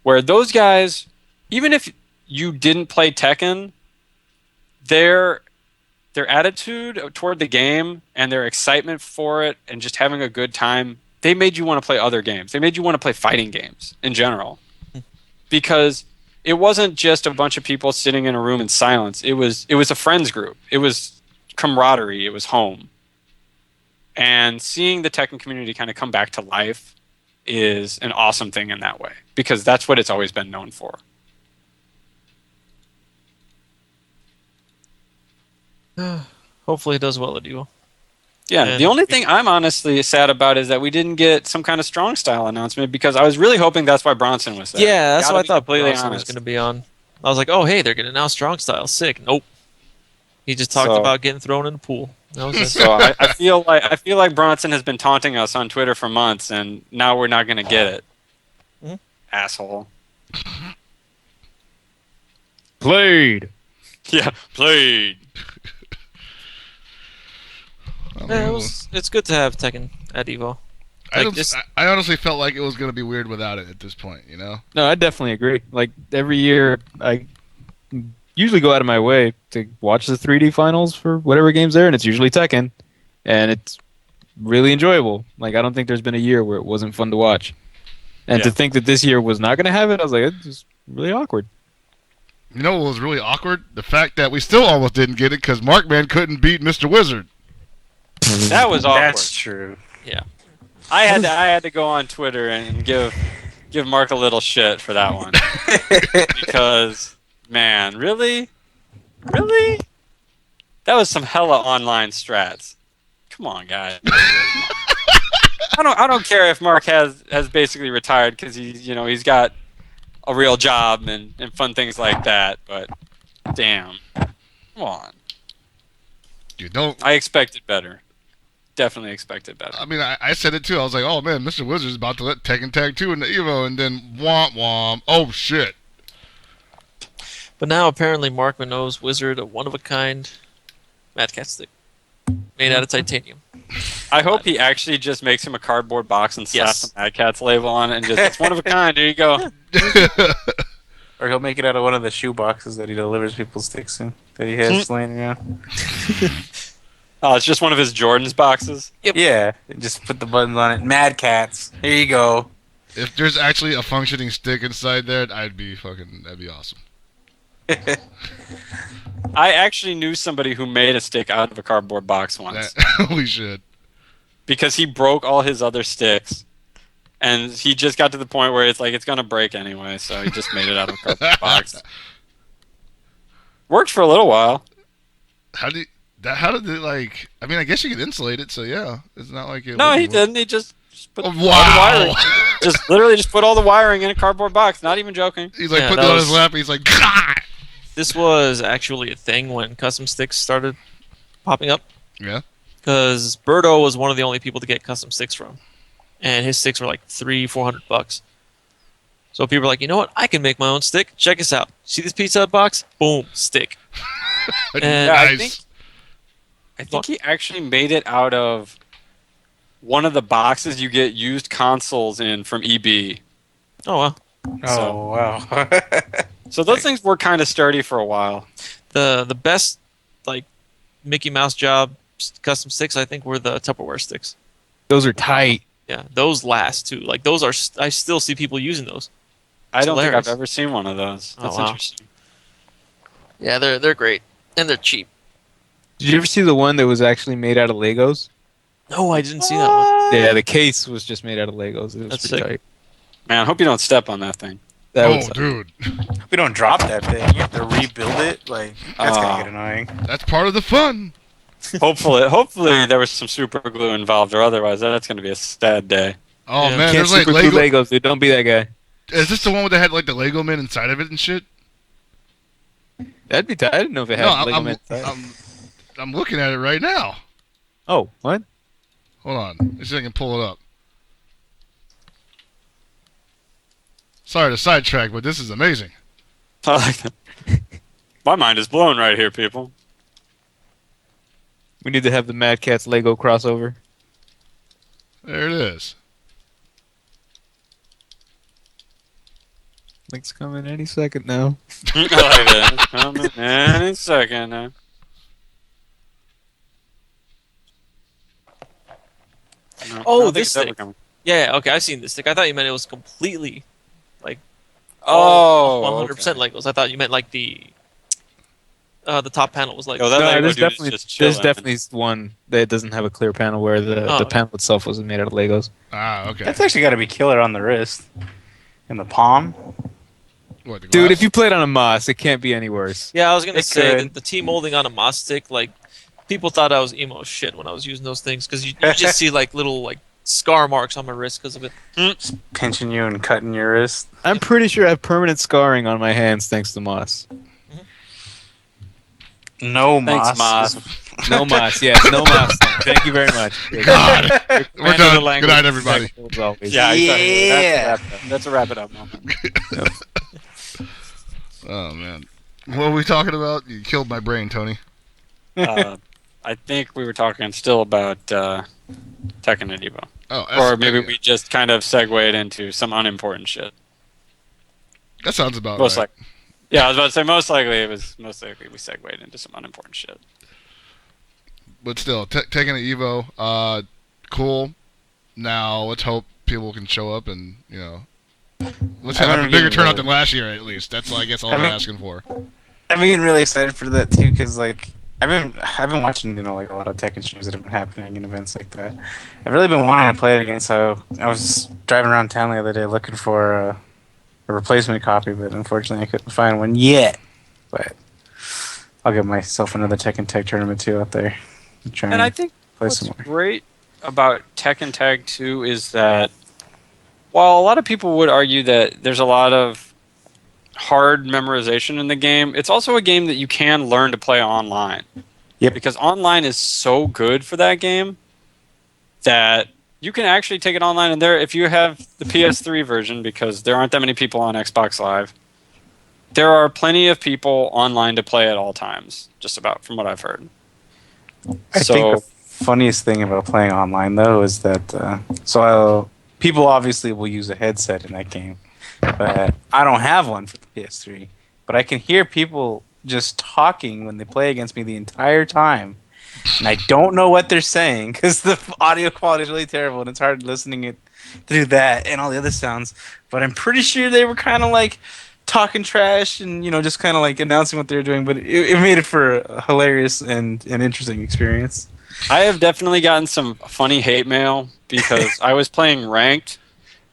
where those guys, even if you didn't play Tekken, their attitude toward the game and their excitement for it and just having a good time, they made you want to play other games. They made you want to play fighting games in general. Because it wasn't just a bunch of people sitting in a room in silence. It was a friends group. It was camaraderie. It was home. And seeing the Tekken community kind of come back to life is an awesome thing in that way, because that's what it's always been known for. Hopefully it does well at Evo. Yeah, And the only thing I'm honestly sad about is that we didn't get some kind of strong style announcement, because I was really hoping that's why Bronson was there. Yeah, that's Gotta what I be thought completely Bronson was honest. going to be on. I was like, oh, hey, they're going to announce strong style. Sick. Nope. He just talked So- about getting thrown in the pool. That was it. So I feel like Bronson has been taunting us on Twitter for months, and now we're not going to get it. Mhm. Asshole. Played. Yeah, played. Yeah, it's good to have Tekken at Evo. I, Like don't, this- I honestly felt like it was going to be weird without it at this point, you know? No, I definitely agree. Like every year, I usually go out of my way to watch the 3D finals for whatever game's there, and it's usually Tekken, and it's really enjoyable. Like I don't think there's been a year where it wasn't fun to watch. And to Yeah. think that this year was not going to have it, I was like, it's just really awkward. You know what was really awkward? The fact that we still almost didn't get it because Markman couldn't beat Mr. Wizard. That was awkward. That's true. I had to go on Twitter and give Mark a little shit for that one. Because, man, really? That was some hella online strats. Come on, guys. I don't care if Mark has basically retired, because he's got a real job and fun things like that, but damn. Come on. You don't. I expected better. Definitely expected better. I mean, I said it too. I was like, oh man, Mr. Wizard's about to let Tekken Tag 2 in the Evo, and then womp womp. Oh shit. But now apparently Markman knows Wizard, a one-of-a-kind Mad Cat stick made out of titanium. I hope he actually just makes him a cardboard box and slaps Yes. the Mad Catz label on it and just, it's one of a kind, there you go. Or he'll make it out of one of the shoe boxes that he delivers people's sticks in, that he has laying around. Oh, it's just one of his Jordan's boxes. Yeah, and just put the buttons on it. Mad Cats. Here you go. If there's actually a functioning stick inside there, that'd be awesome. I actually knew somebody who made a stick out of a cardboard box once, We should. because he broke all his other sticks, and he just got to the point where it's like, it's gonna break anyway, so he just made it out of a cardboard box. Worked for a little while. How did it like? I mean, I guess you could insulate it, so yeah, it's not like it. No, wouldn't he work. didn't. He just put Oh, all the wow. wiring. Just literally just put all the wiring in a cardboard box. Not even joking. He's like Yeah, putting that it on his was- lap. He's like, "Gah!" This was actually a thing when custom sticks started popping up, Yeah. because Birdo was one of the only people to get custom sticks from, and his sticks were like $300-$400. So people were like, you know what? I can make my own stick. Check us out. See this Pizza Hut box? Boom, stick. And Yeah, I Nice. think he actually made it out of one of the boxes you get used consoles in from EB. Oh well, Oh, wow. So those things were kind of sturdy for a while. the best like Mickey Mouse job custom sticks I think were the Tupperware sticks. Those are tight. Yeah, those last too. Like those are, I still see people using those. I don't think hilarious. I've ever seen one of those. Oh, That's wow. interesting. Yeah, they're great and they're cheap. Did you ever see the one that was actually made out of Legos? No, I didn't see that one. Yeah, the case was just made out of Legos. It was That's pretty sick. tight. Man, I hope you don't step on that thing. That Oh, was dude, We don't drop that thing. You have to rebuild it. Like, that's gonna get annoying. that's part of the fun. Hopefully there was some super glue involved, or otherwise that's going to be a sad day. Oh Yeah. man, Can't there's like super glue Lego. Legos, dude. Don't be that guy. Is this the one that had like the Lego men inside of it and shit? That'd be tight. I didn't know if it had No, Lego I'm, Man. I'm looking at it right now. Oh, what? Hold on, let's see if I can pull it up. Sorry to sidetrack, but this is amazing. I like that. My mind is blown right here, people. We need to have the Mad Catz Lego crossover. There it is. Link's coming any second now. I like that. It's coming any second now. No, Oh, I don't think this it's ever thing. coming. Yeah, okay, I've seen this stick. I thought you meant it was completely Oh, 100% okay. Legos. I thought you meant like the top panel was like. Oh, that No, Lego there's dude is definitely just there's chilling. definitely one that doesn't have a clear panel where the Oh. panel itself wasn't made out of Legos. Ah, okay. That's actually got to be killer on the wrist, in the palm. What, the Dude, glass? if you played on a Moss, it can't be any worse. Yeah, I was gonna It say could. that the T molding on a Moss stick, like people thought I was emo as shit when I was using those things because you just see like little like scar marks on my wrist because of it. Pinching you and cutting your wrist. I'm pretty sure I have permanent scarring on my hands thanks to Moss. No Thanks, moss. Moss. No Moss, yes, no Moss. Thank you very much. God. We're Man of done. the language. Good night, everybody. As always. Yeah, Yeah. That's a wrap it up moment. Oh, man. What were we talking about? You killed my brain, Tony. I think we were talking still about Tekken and Evo. Oh, Or maybe we just kind of segued into some unimportant shit. That sounds about Most right. likely. Yeah, I was about to say most likely we segued into some unimportant shit. But still, taking an Evo, cool. Now let's hope people can show up and let's have a bigger turnout than last year at least. That's I guess all I'm asking for. I'm getting really excited for that too, because like I've been watching like a lot of Tekken streams that have been happening in events like that. I've really been wanting to play it again, so I was driving around town the other day looking for a replacement copy, but unfortunately I couldn't find one yet. But I'll give myself another Tekken Tag tournament too out there. And I think play what's some more. great about Tekken Tag 2 is that while a lot of people would argue that there's a lot of hard memorization in the game, it's also a game that you can learn to play online. Yep. Because online is so good for that game that you can actually take it online. And there, if you have the PS3 version, because there aren't that many people on Xbox Live, there are plenty of people online to play at all times, just about from what I've heard. I think the funniest thing about playing online though is that people obviously will use a headset in that game, but I don't have one for the PS3. But I can hear people just talking when they play against me the entire time, and I don't know what they're saying because the audio quality is really terrible, and it's hard listening it through that and all the other sounds. But I'm pretty sure they were kind of like talking trash and just kind of like announcing what they were doing. But it made it for a hilarious and an interesting experience. I have definitely gotten some funny hate mail because I was playing ranked,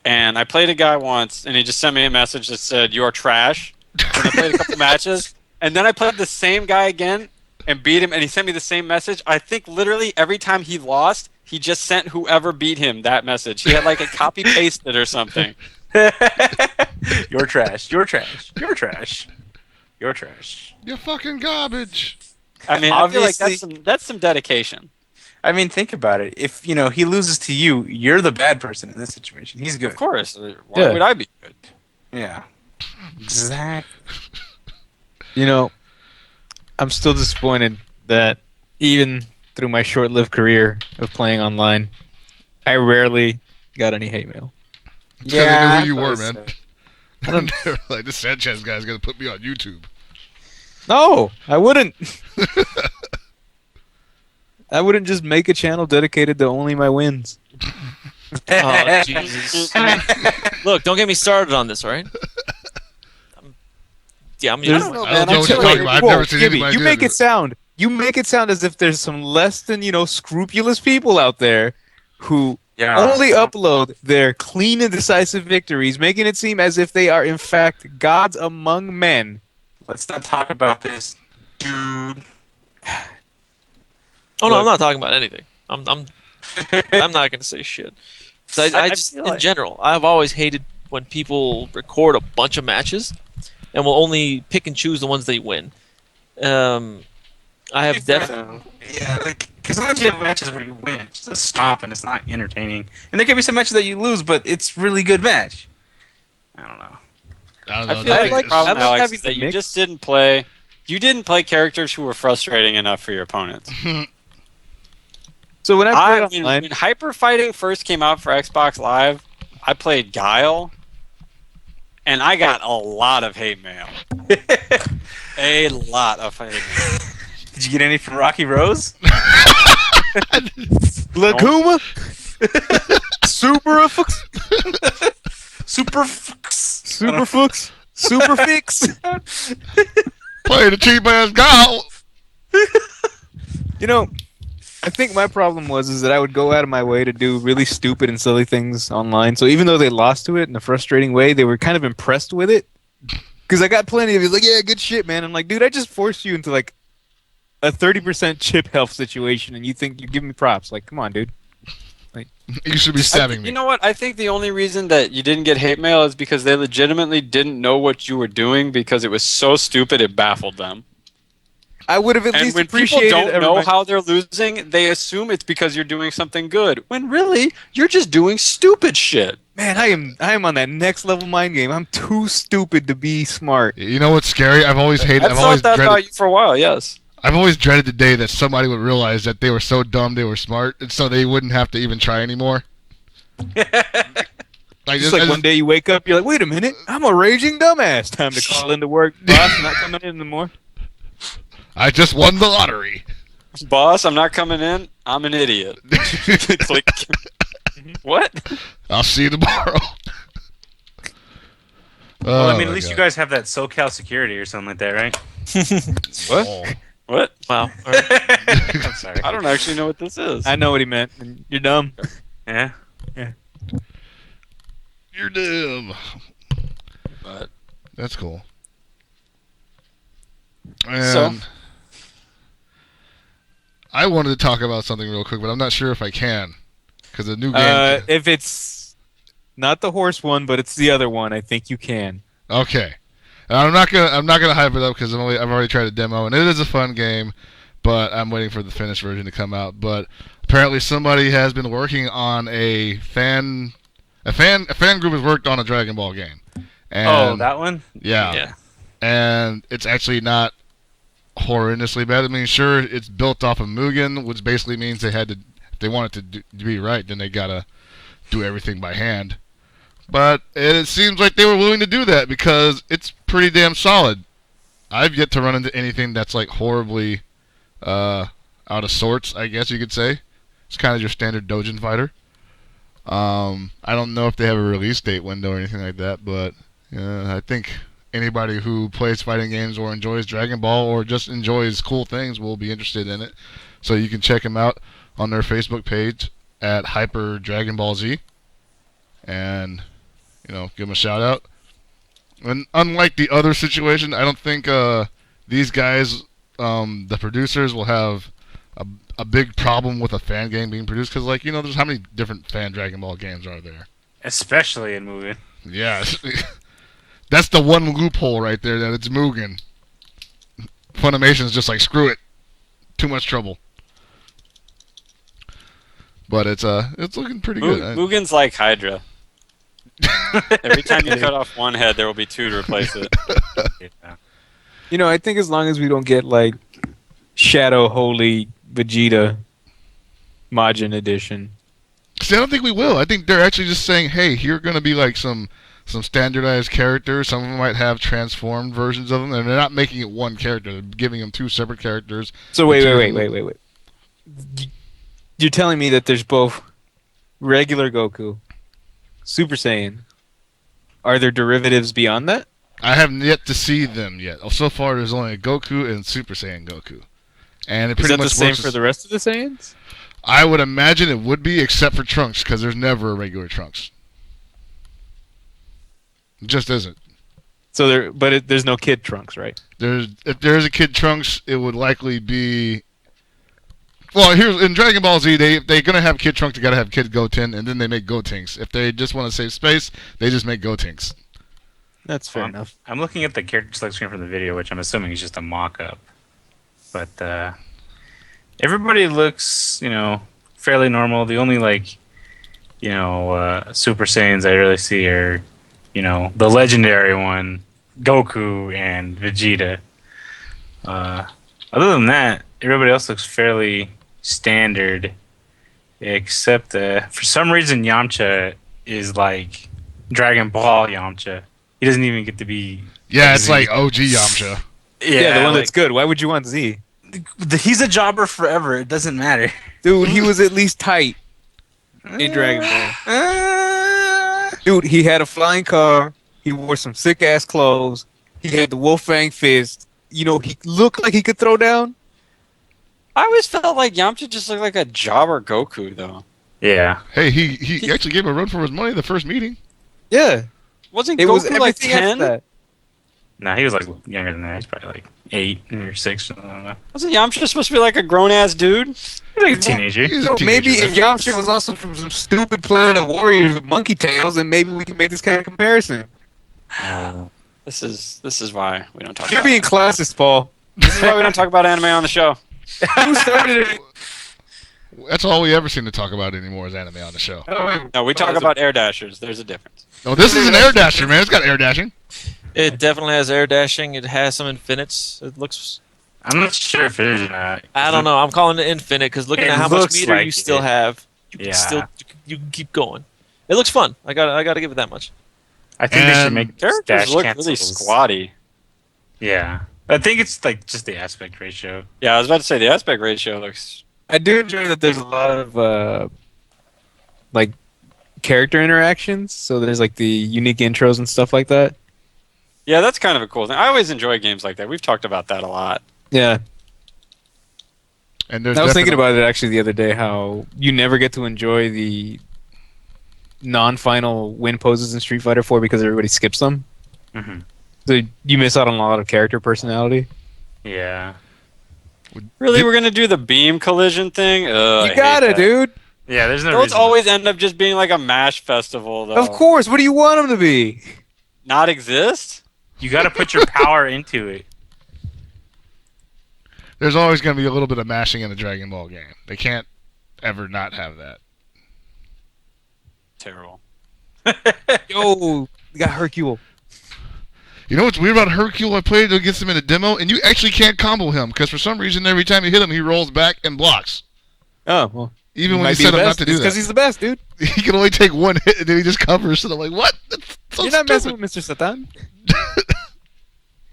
and I played a guy once, and he just sent me a message that said, "You are trash." And I played a couple matches, and then I played the same guy again and beat him, and he sent me the same message. I think literally every time he lost, he just sent whoever beat him that message. He had like a copy pasted or something. You're trash. You're trash. You're trash. You're trash. You're fucking garbage. I mean, I feel like Obviously- that's some dedication. I mean, think about it. If he loses to you, you're the bad person in this situation. He's good. Of course. Why Yeah. would I be good? Yeah. Exactly. I'm still disappointed that even through my short-lived career of playing online, I rarely got any hate mail. Because they knew who you were, that's, man. They're like, this Sanchez guy's gonna put me on YouTube. No, I wouldn't. I wouldn't just make a channel dedicated to only my wins. Oh, Jesus. Look, don't get me started on this, all right? I'm I using don't know man. what you're Wait, talking about. I've Whoa, never seen Gibby, anybody you do make that. you make it sound as if there's some less than scrupulous people out there who only upload their clean and decisive victories, making it seem as if they are in fact gods among men. Let's not talk about this, dude. Oh no, I'm not talking about anything. I'm not gonna say shit. 'Cause I just feel in like- general, I've always hated when people record a bunch of matches and will only pick and choose the ones they win. I have definitely. Yeah, because sometimes you have matches where you win, it's just stop and it's not entertaining. And there can be some matches that you lose, but it's really good match. I don't know. I don't I know. feel like the It's- problem, I like Alex, having is that the you mix. just didn't play. You didn't play characters who were frustrating enough for your opponents. So when I played when online, Hyper Fighting first came out for Xbox Live, I played Guile, and I got a lot of hate mail. A lot of hate mail. Did you get any from Rocky Rose? Laguma, Superfix, Superfix. Superfix. Play the cheap ass guy. You know, I think my problem was that I would go out of my way to do really stupid and silly things online. So even though they lost to it in a frustrating way, they were kind of impressed with it. Because I got plenty of it. Like, yeah, good shit, man. I'm like, dude, I just forced you into like a 30% chip health situation, and you think you give me props? Like, come on, dude. You should be stabbing me. You know what? I think the only reason that you didn't get hate mail is because they legitimately didn't know what you were doing because it was so stupid it baffled them. I would have at And least when people appreciated don't know how they're losing, they assume it's because you're doing something good. When really, you're just doing stupid shit. Man, I am on that next level mind game. I'm too stupid to be smart. You know what's scary? I've always hated. I thought that about you for a while. Yes. I've always dreaded the day that somebody would realize that they were so dumb they were smart, and so they wouldn't have to even try anymore. Just like one day you wake up, you're like, wait a minute, I'm a raging dumbass. Time to call into work. Boss, I'm not coming in anymore. I just won the lottery. Boss, I'm not coming in. I'm an idiot. Click. What? I'll see you tomorrow. Well, I mean, at least you guys have that SoCal security or something like that, right? What? Oh. What? Wow. All right. I'm sorry. I don't actually know what this is. I know what he meant. You're dumb. Yeah. You're dumb. But That's cool. So? And I wanted to talk about something real quick, but I'm not sure if I can because the new game. If it's not the horse one, but it's the other one, I think you can. Okay. And I'm not gonna hype it up because I've already tried a demo and it is a fun game, but I'm waiting for the finished version to come out. But apparently somebody has been working on a fan group has worked on a Dragon Ball game. And that one? Yeah. And it's actually not horrendously bad. I mean, sure, it's built off of Mugen, which basically means they want it to be right, then they gotta do everything by hand. But it seems like they were willing to do that because it's pretty damn solid. I've yet to run into anything that's like horribly out of sorts, I guess you could say. It's kind of your standard Dojin fighter. I don't know if they have a release date window or anything like that, but I think anybody who plays fighting games or enjoys Dragon Ball or just enjoys cool things will be interested in it. So you can check them out on their Facebook page at Hyper Dragon Ball Z, and give them a shout out. And unlike the other situation, I don't think these guys, the producers, will have a big problem with a fan game being produced because, there's how many different fan Dragon Ball games are there? Especially in Mugen. Yeah, that's the one loophole right there. That it's Mugen. Funimation's just like screw it, too much trouble. But it's looking pretty good. Mugen's like Hydra. Every time you cut off one head, there will be two to replace it. Yeah. I think as long as we don't get like Shadow Holy Vegeta Majin Edition. See, I don't think we will. I think they're actually just saying, hey, here are going to be like some standardized characters. Some of them might have transformed versions of them, and they're not making it one character. They're giving them two separate characters. So wait. You're telling me that there's both regular Goku, Super Saiyan. Are there derivatives beyond that? I haven't yet to see them yet. So far, there's only a Goku and Super Saiyan Goku. And it Is pretty that much the same works for the rest of the Saiyans? I would imagine it would be, except for Trunks, because there's never a regular Trunks. It just isn't. So there's no Kid Trunks, right? If there's a Kid Trunks, it would likely be. Well, here's in Dragon Ball Z, they're gonna have Kid Trunks. They gotta have Kid Goten, and then they make Gotenks. If they just want to save space, they just make Gotenks. That's fair enough. I'm looking at the character select screen from the video, which I'm assuming is just a mock-up. But everybody looks, fairly normal. The only Super Saiyans I really see are, the legendary one, Goku and Vegeta. Other than that, everybody else looks fairly standard. except for some reason Yamcha is like Dragon Ball Yamcha. He doesn't even get to be. Yeah, it's like OG Yamcha. Yeah, the one like, that's good. Why would you want Z? He's a jobber forever. It doesn't matter. Dude, he was at least tight in Dragon Ball. Dude, he had a flying car. He wore some sick ass clothes. He had the Wolfang fist. You know, he looked like he could throw down. I always felt like Yamcha just looked like a jobber Goku, though. Yeah. Hey, he actually gave him a run for his money the first meeting. Yeah. Wasn't It was Goku like everything after 10? that. Nah, he was like younger than that. He's probably like 8 or 6. I don't know. Wasn't Yamcha supposed to be like a grown ass dude? He's like a teenager. He's a So maybe teenager. if Yamcha was also from some stupid planet of warriors with monkey tails, then maybe we can make this kind of comparison. This is why we don't talk. You're about being classist, Paul. This is why we don't talk about anime on the show. Who started it? That's all we ever seem to talk about anymore is anime on the show. No, we talk about air dashers. There's a difference. No, this is an air dasher, man. It's got air dashing. It definitely has air dashing. It has some infinites. It looks. I'm not sure if it is or not. I don't know. I'm calling it infinite because looking It at how much looks meter like you still it. have, Yeah. you can keep going. It looks fun. I got to give it that much. I think they should And make Characters dash look cancels. really squatty. Yeah. I think it's like just the aspect ratio. Yeah, I was about to say the aspect ratio looks. I do enjoy that there's a lot of like character interactions. So there's like the unique intros and stuff like that. Yeah, that's kind of a cool thing. I always enjoy games like that. We've talked about that a lot. Yeah. And there's I was thinking definitely- about it actually the other day how you never get to enjoy the non-final win poses in Street Fighter 4 because everybody skips them. Hmm. So you miss out on a lot of character personality. Yeah. Really, we're gonna do the beam collision thing? Ugh, You gotta, dude. Yeah, there's no Those reason. always end up just being like a mash festival, though. Of course. What do you want them to be? Not exist? You gotta put your power into it. There's always going to be a little bit of mashing in a Dragon Ball game. They can't ever not have that. Terrible. Yo, you got Hercule. You know what's weird about Hercule? I played against him in a demo, and you actually can't combo him because for some reason every time you hit him, he rolls back and blocks. Oh, well. Even when might you be set the him not best. to do Because that. he's the best, dude. He can only take one hit, and then he just covers. And I'm like, what? That's so You're not messing stupid. with Mr. Satan.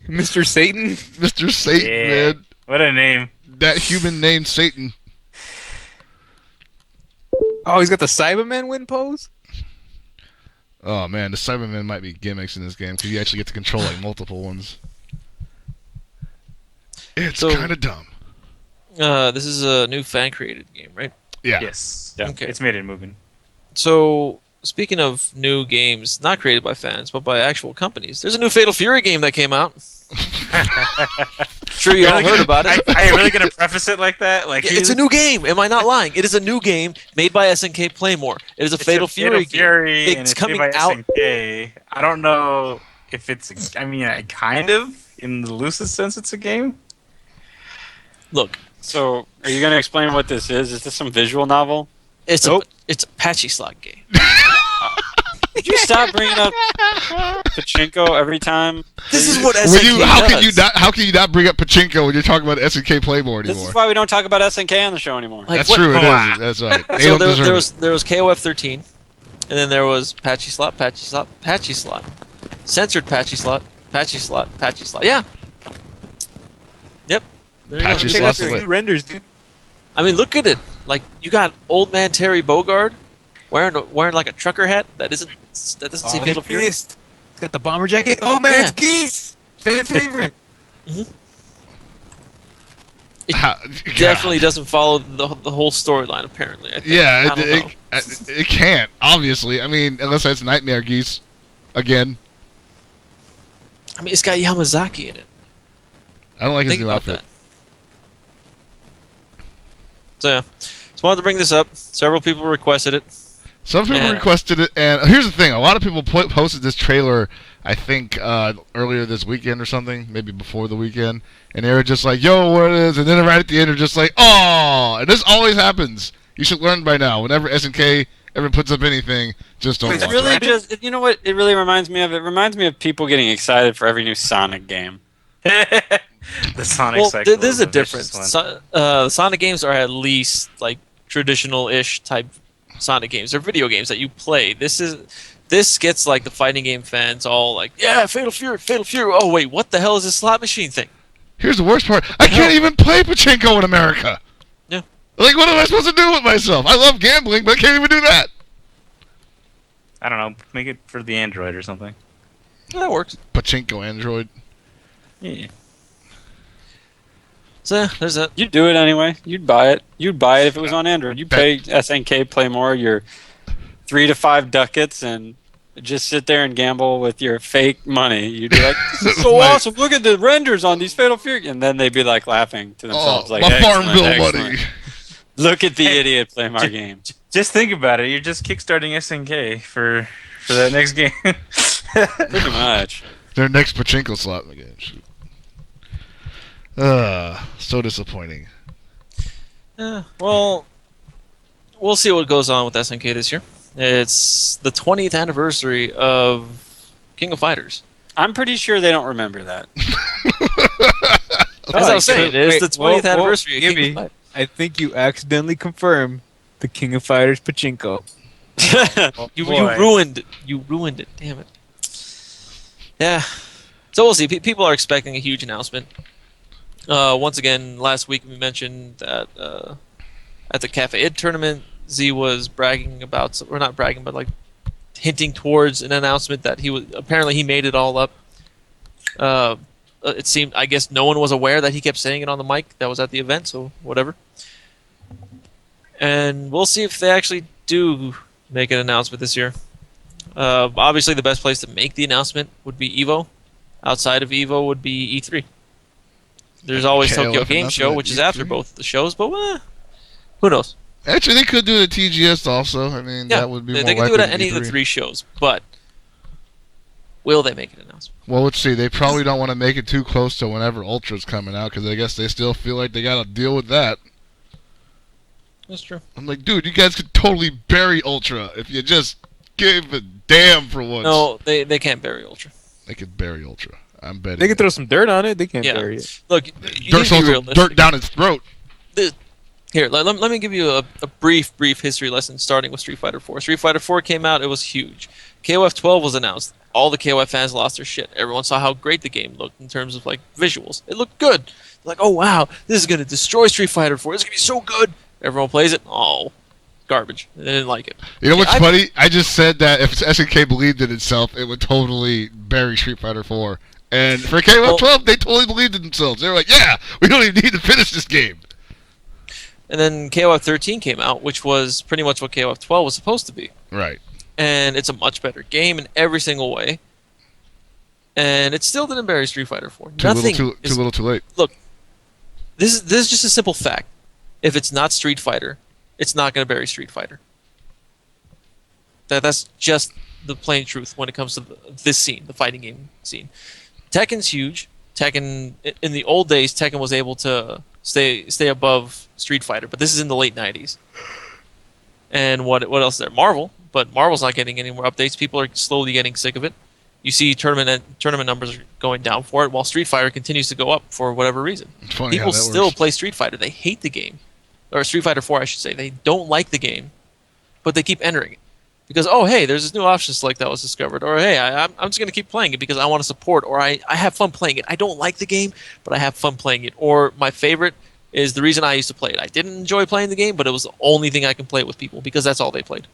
Mr. Satan? Mr. Satan, Yeah. man. What a name. That human named Satan. Oh, he's got the Cyberman win pose? Oh, man. The Cybermen might be gimmicks in this game because you actually get to control like multiple ones. It's So- kind of dumb. This is a new fan-created game, right? Yeah. Yes. Yeah. Okay. It's made it moving. So, speaking of new games, not created by fans, but by actual companies, there's a new Fatal Fury game that came out. Sure, you all heard about it. Are you really gonna preface it like that? Like Yeah, it's a new game. Am I not lying? It is a new game made by SNK Playmore. It is a Fatal Fury game. Fury, and It's it's coming made by out. SNK. I don't know if it's. I mean, kind of in the loosest sense, it's a game. Look, So, are you gonna explain what this is? Is this some visual novel? it's Nope. a patchy slot game. Did you stop bringing up Pachinko every time? This is what When SNK how does. can you not bring up Pachinko when you're talking about SNK Playmore This anymore? is why we don't talk about SNK on the show anymore. Like, That's what- true. It is. That's right. They So don't deserve it. there was KOF 13, and then there was patchy slot, patchy slot, patchy slot, censored patchy slot, patchy slot, patchy slot. Yeah. Yep. There you go. Patchy Check slots out away. the new renders, dude. I mean, look at it. Like you got old man Terry Bogard wearing like a trucker hat that doesn't say Fatal Fury. Pissed. He's got the bomber jacket. Oh, man, Yeah. it's Geese. Fan favorite. It How- Definitely doesn't follow the whole storyline. Apparently, I think. Yeah, I don't know. it can't. Obviously, I mean, unless it's Nightmare Geese again. I mean, it's got Yamazaki in it. I don't like his Think new about outfit. that. So yeah, just wanted to bring this up. Several people requested it. Some people Yeah. requested it, and here's the thing: a lot of people posted this trailer. I think earlier this weekend or something, maybe before the weekend, and they were just like, "Yo, what it is?" And then right at the end, they're just like, "Oh!" And this always happens. You should learn by now. Whenever SNK ever puts up anything, just don't. It's watch really it. just, you know what it really reminds me of? It reminds me of people getting excited for every new Sonic game. The Sonic Well, cycle. there's a is vicious difference. one. Sonic games are at least like traditional-ish type Sonic games. They're video games that you play. This gets like the fighting game fans all like, yeah, Fatal Fury, Fatal Fury. Oh wait, what the hell is this slot machine thing? Here's the worst part. I can't even play pachinko in America. Yeah. Like, what am I supposed to do with myself? I love gambling, but I can't even do that. I don't know. Make it for the Android or something. That works. Pachinko Android. Yeah. So there's that. You'd do it anyway. You'd buy it. You'd buy it if it was on Android. You'd pay SNK, play more your 3 to 5 ducats, and just sit there and gamble with your fake money. You'd be like, "This is so awesome! Look at the renders on these Fatal Fury," and then they'd be like laughing to themselves, like, my farm bill excellent. money. Look at the idiot playing our game. Just think about it. You're just kickstarting SNK for that next game. Pretty much. Their next pachinko slot in the game. Shoot. So disappointing. Well, we'll see what goes on with SNK this year. It's the 20th anniversary of King of Fighters. I'm pretty sure they don't remember that. As I was saying, it's the 20th anniversary of King Gibby, of Fighters. I think you accidentally confirmed the King of Fighters pachinko. you boy. ruined it. You ruined it. Damn it. Yeah. So we'll see. People are expecting a huge announcement. Once again, last week we mentioned that at the Cafe Id tournament, Z was bragging about, or not bragging, but like hinting towards an announcement that he made it all up. It seemed, I guess, no one was aware that he kept saying it on the mic that was at the event, so whatever. And we'll see if they actually do make an announcement this year. Obviously, the best place to make the announcement would be EVO. Outside of EVO would be E3. There's always Okay, Tokyo well, Game nothing Show, at which is E3. after both the shows, but who knows? Actually, they could do it at TGS also. I mean, Yeah, that would be they more can do likely it at than any of the E3. 3 shows, but will they make an announcement? Well, let's see. They probably don't want to make it too close to whenever Ultra's coming out, because I guess they still feel like they got to deal with that. That's true. I'm like, dude, you guys could totally bury Ultra if you just gave a damn for once. No, they can't bury Ultra. They could bury Ultra. I'm betting. They can throw some dirt on it. They can't Yeah. bury it. Look, you dirt, need to be some realistic. dirt down its throat. Here, let me give you a brief history lesson starting with Street Fighter 4. Street Fighter 4 came out, it was huge. KOF 12 was announced. All the KOF fans lost their shit. Everyone saw how great the game looked in terms of like visuals. It looked good. Like, oh wow, this is gonna destroy Street Fighter 4. This is gonna be so good. Everyone plays it. Oh, garbage. They didn't like it. You know what's funny? I just said that if SNK believed in itself, it would totally bury Street Fighter 4. And for KOF 12, they totally believed in themselves. They were like, yeah, we don't even need to finish this game. And then KOF 13 came out, which was pretty much what KOF 12 was supposed to be. Right. And it's a much better game in every single way. And it still didn't bury Street Fighter 4. Too little, too late. Look, this is just a simple fact. If it's not Street Fighter, it's not going to bury Street Fighter. That's just the plain truth when it comes to this scene, the fighting game scene. Tekken's huge. Tekken, in the old days, Tekken was able to stay above Street Fighter, but this is in the late 90s. And what else is there? Marvel, but Marvel's not getting any more updates. People are slowly getting sick of it. You see tournament numbers are going down for it, while Street Fighter continues to go up for whatever reason. It's funny People how that still works. play Street Fighter. They hate the game. Or Street Fighter 4, I should say. They don't like the game, but they keep entering it. Because, oh, hey, there's this new option select that was discovered. Or, hey, I'm just going to keep playing it because I want to support. Or, I have fun playing it. I don't like the game, but I have fun playing it. Or, my favorite is the reason I used to play it. I didn't enjoy playing the game, but it was the only thing I can play with people because that's all they played.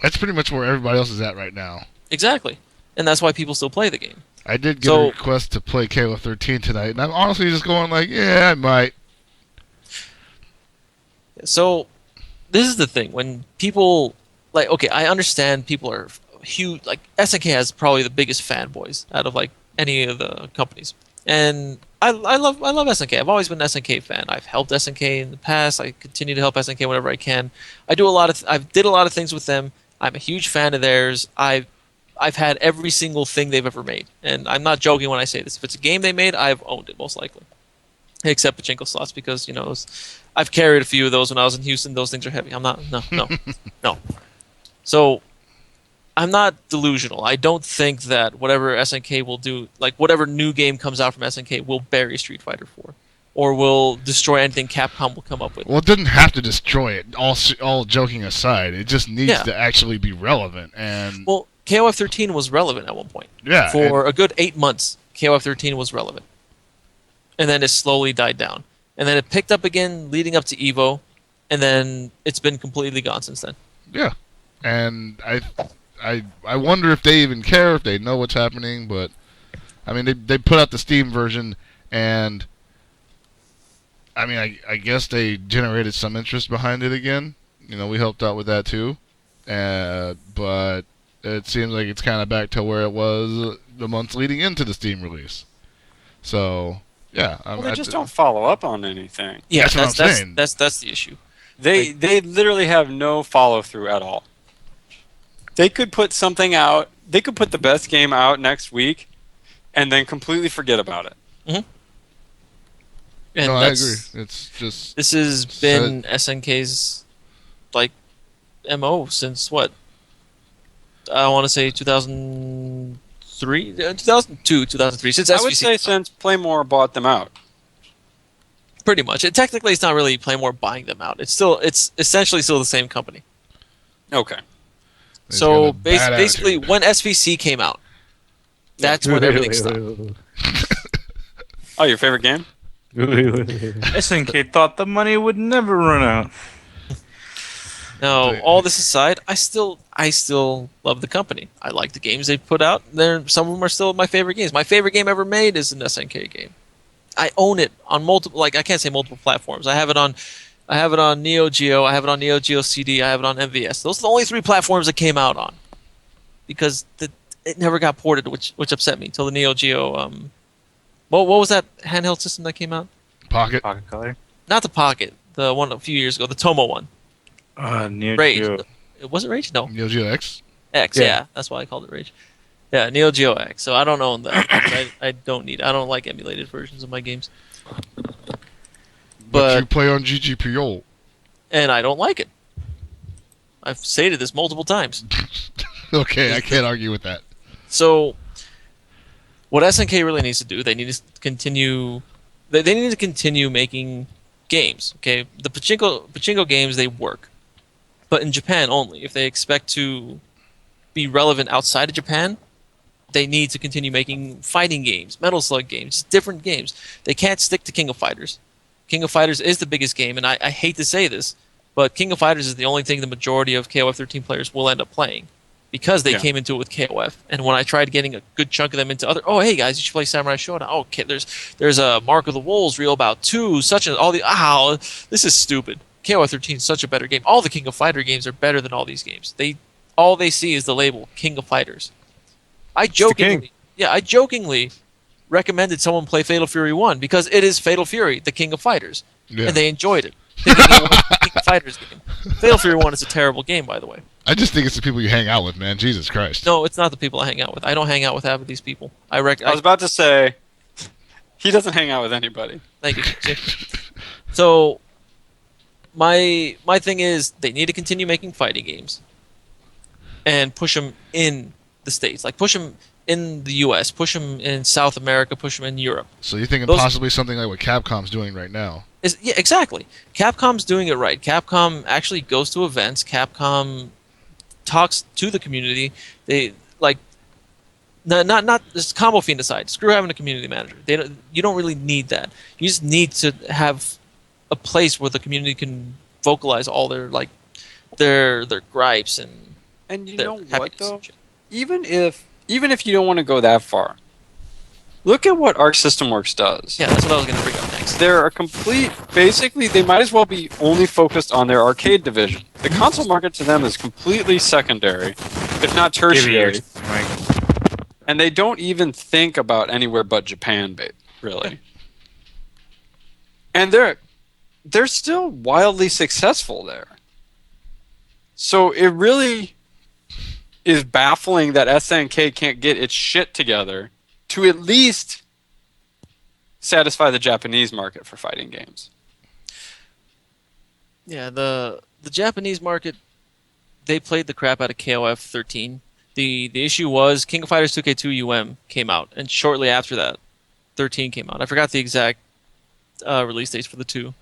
That's pretty much where everybody else is at right now. Exactly. And that's why people still play the game. I did get a request to play KOF 13 tonight, and I'm honestly just going like, yeah, I might. So, this is the thing. When people, like, okay, I understand people are huge. Like, SNK has probably the biggest fanboys out of, like, any of the companies. And I love SNK. I've always been an SNK fan. I've helped SNK in the past. I continue to help SNK whenever I can. I did a lot of things with them. I'm a huge fan of theirs. I've had every single thing they've ever made. And I'm not joking when I say this. If it's a game they made, I've owned it, most likely. Except pachinko slots, because, I've carried a few of those when I was in Houston. Those things are heavy. I'm not, no. So, I'm not delusional. I don't think that whatever SNK will do, like whatever new game comes out from SNK will bury Street Fighter 4. or will destroy anything Capcom will come up with. Well, it didn't have to destroy it. All joking aside, it just needs Yeah. to actually be relevant. And Well, KOF 13 was relevant at one point. yeah, For a good 8 months, KOF 13 was relevant. And then it slowly died down. And then it picked up again leading up to EVO, and then it's been completely gone since then. yeah. And I wonder if they even care, if they know what's happening. But I mean, they put out the Steam version, and I mean, I guess they generated some interest behind it again. You know, we helped out with that too. But it seems like it's kind of back to where it was the months leading into the Steam release. So, yeah. Well, they just don't follow up on anything. Yeah, That's what I'm saying. That's the issue. They literally have no follow through at all. They could put something out. They could put the best game out next week, and then completely forget about it. And No, I agree. It's just This has been SNK's like MO since what? I want to say 2003, 2002, 2003. Since SVC I would say since Playmore bought them out. pretty much. Technically, it's not really Playmore buying them out. It's essentially still the same company. Okay. it's So got a bad basically, attitude. when SVC came out, that's when everything stopped. Oh, your favorite game? SNK thought the money would never run out. No, all this aside, I still love the company. I like the games they put out. Some of them are still my favorite games. My favorite game ever made is an SNK game. I own it on multiple, like I can't say multiple platforms. I have it on Neo Geo. I have it on Neo Geo CD. I have it on MVS. Those are the only 3 platforms it came out on, because it never got ported, which upset me until the Neo Geo. What was that handheld system that came out? Pocket. Pocket Color. Not the Pocket, the one a few years ago, the Tomo one. Neo Rage. Geo. Was it Rage? No. Neo Geo X. X, yeah. That's why I called it Rage. Yeah, Neo Geo X. So I don't own that. I don't like emulated versions of my games. But you play on GGPO. And I don't like it. I've stated this multiple times. Okay, I can't argue with that. So what SNK really needs to do, they need to continue making games. Okay, the pachinko games, they work, but in Japan only. If they expect to be relevant outside of Japan, they need to continue making fighting games, Metal Slug games, different games. They can't stick to King of Fighters. King of Fighters is the biggest game, and I hate to say this, but King of Fighters is the only thing the majority of KOF 13 players will end up playing, because they came into it with KOF. And when I tried getting a good chunk of them into other, oh hey guys, you should play Samurai Shodown. Oh, okay, there's a Mark of the Wolves, Real Bout 2, such as all the this is stupid. KOF 13 is such a better game. All the King of Fighter games are better than all these games. All they see is the label King of Fighters. I jokingly recommended someone play Fatal Fury 1 because it is Fatal Fury, the King of Fighters, and they enjoyed it. Thinking it was a King of Fighters game. Fatal Fury 1 is a terrible game, by the way. I just think it's the people you hang out with, man. Jesus Christ. No, it's not the people I hang out with. I don't hang out with half of these people. I was about to say, he doesn't hang out with anybody. Thank you. So, my thing is, they need to continue making fighting games and push them in the States. Like, push them in the U.S., push them in South America, push them in Europe. So you're thinking possibly something like what Capcom's doing right now? Yeah, exactly. Capcom's doing it right. Capcom actually goes to events. Capcom talks to the community. They like not this combo fiend aside. Screw having a community manager. You don't really need that. You just need to have a place where the community can vocalize all their their gripes And you their know what happiness though? and shit. Even if you don't want to go that far, look at what Arc System Works does. Yeah, that's what I was going to bring up next. They're basically, they might as well be only focused on their arcade division. The console market to them is completely secondary, if not tertiary. And they don't even think about anywhere but Japan, really. And they're still wildly successful there. So it really is baffling that SNK can't get its shit together to at least satisfy the Japanese market for fighting games. Yeah, the Japanese market, they played the crap out of KOF 13. The issue was King of Fighters 2K2 UM came out, and shortly after that, 13 came out. I forgot the exact release dates for the two.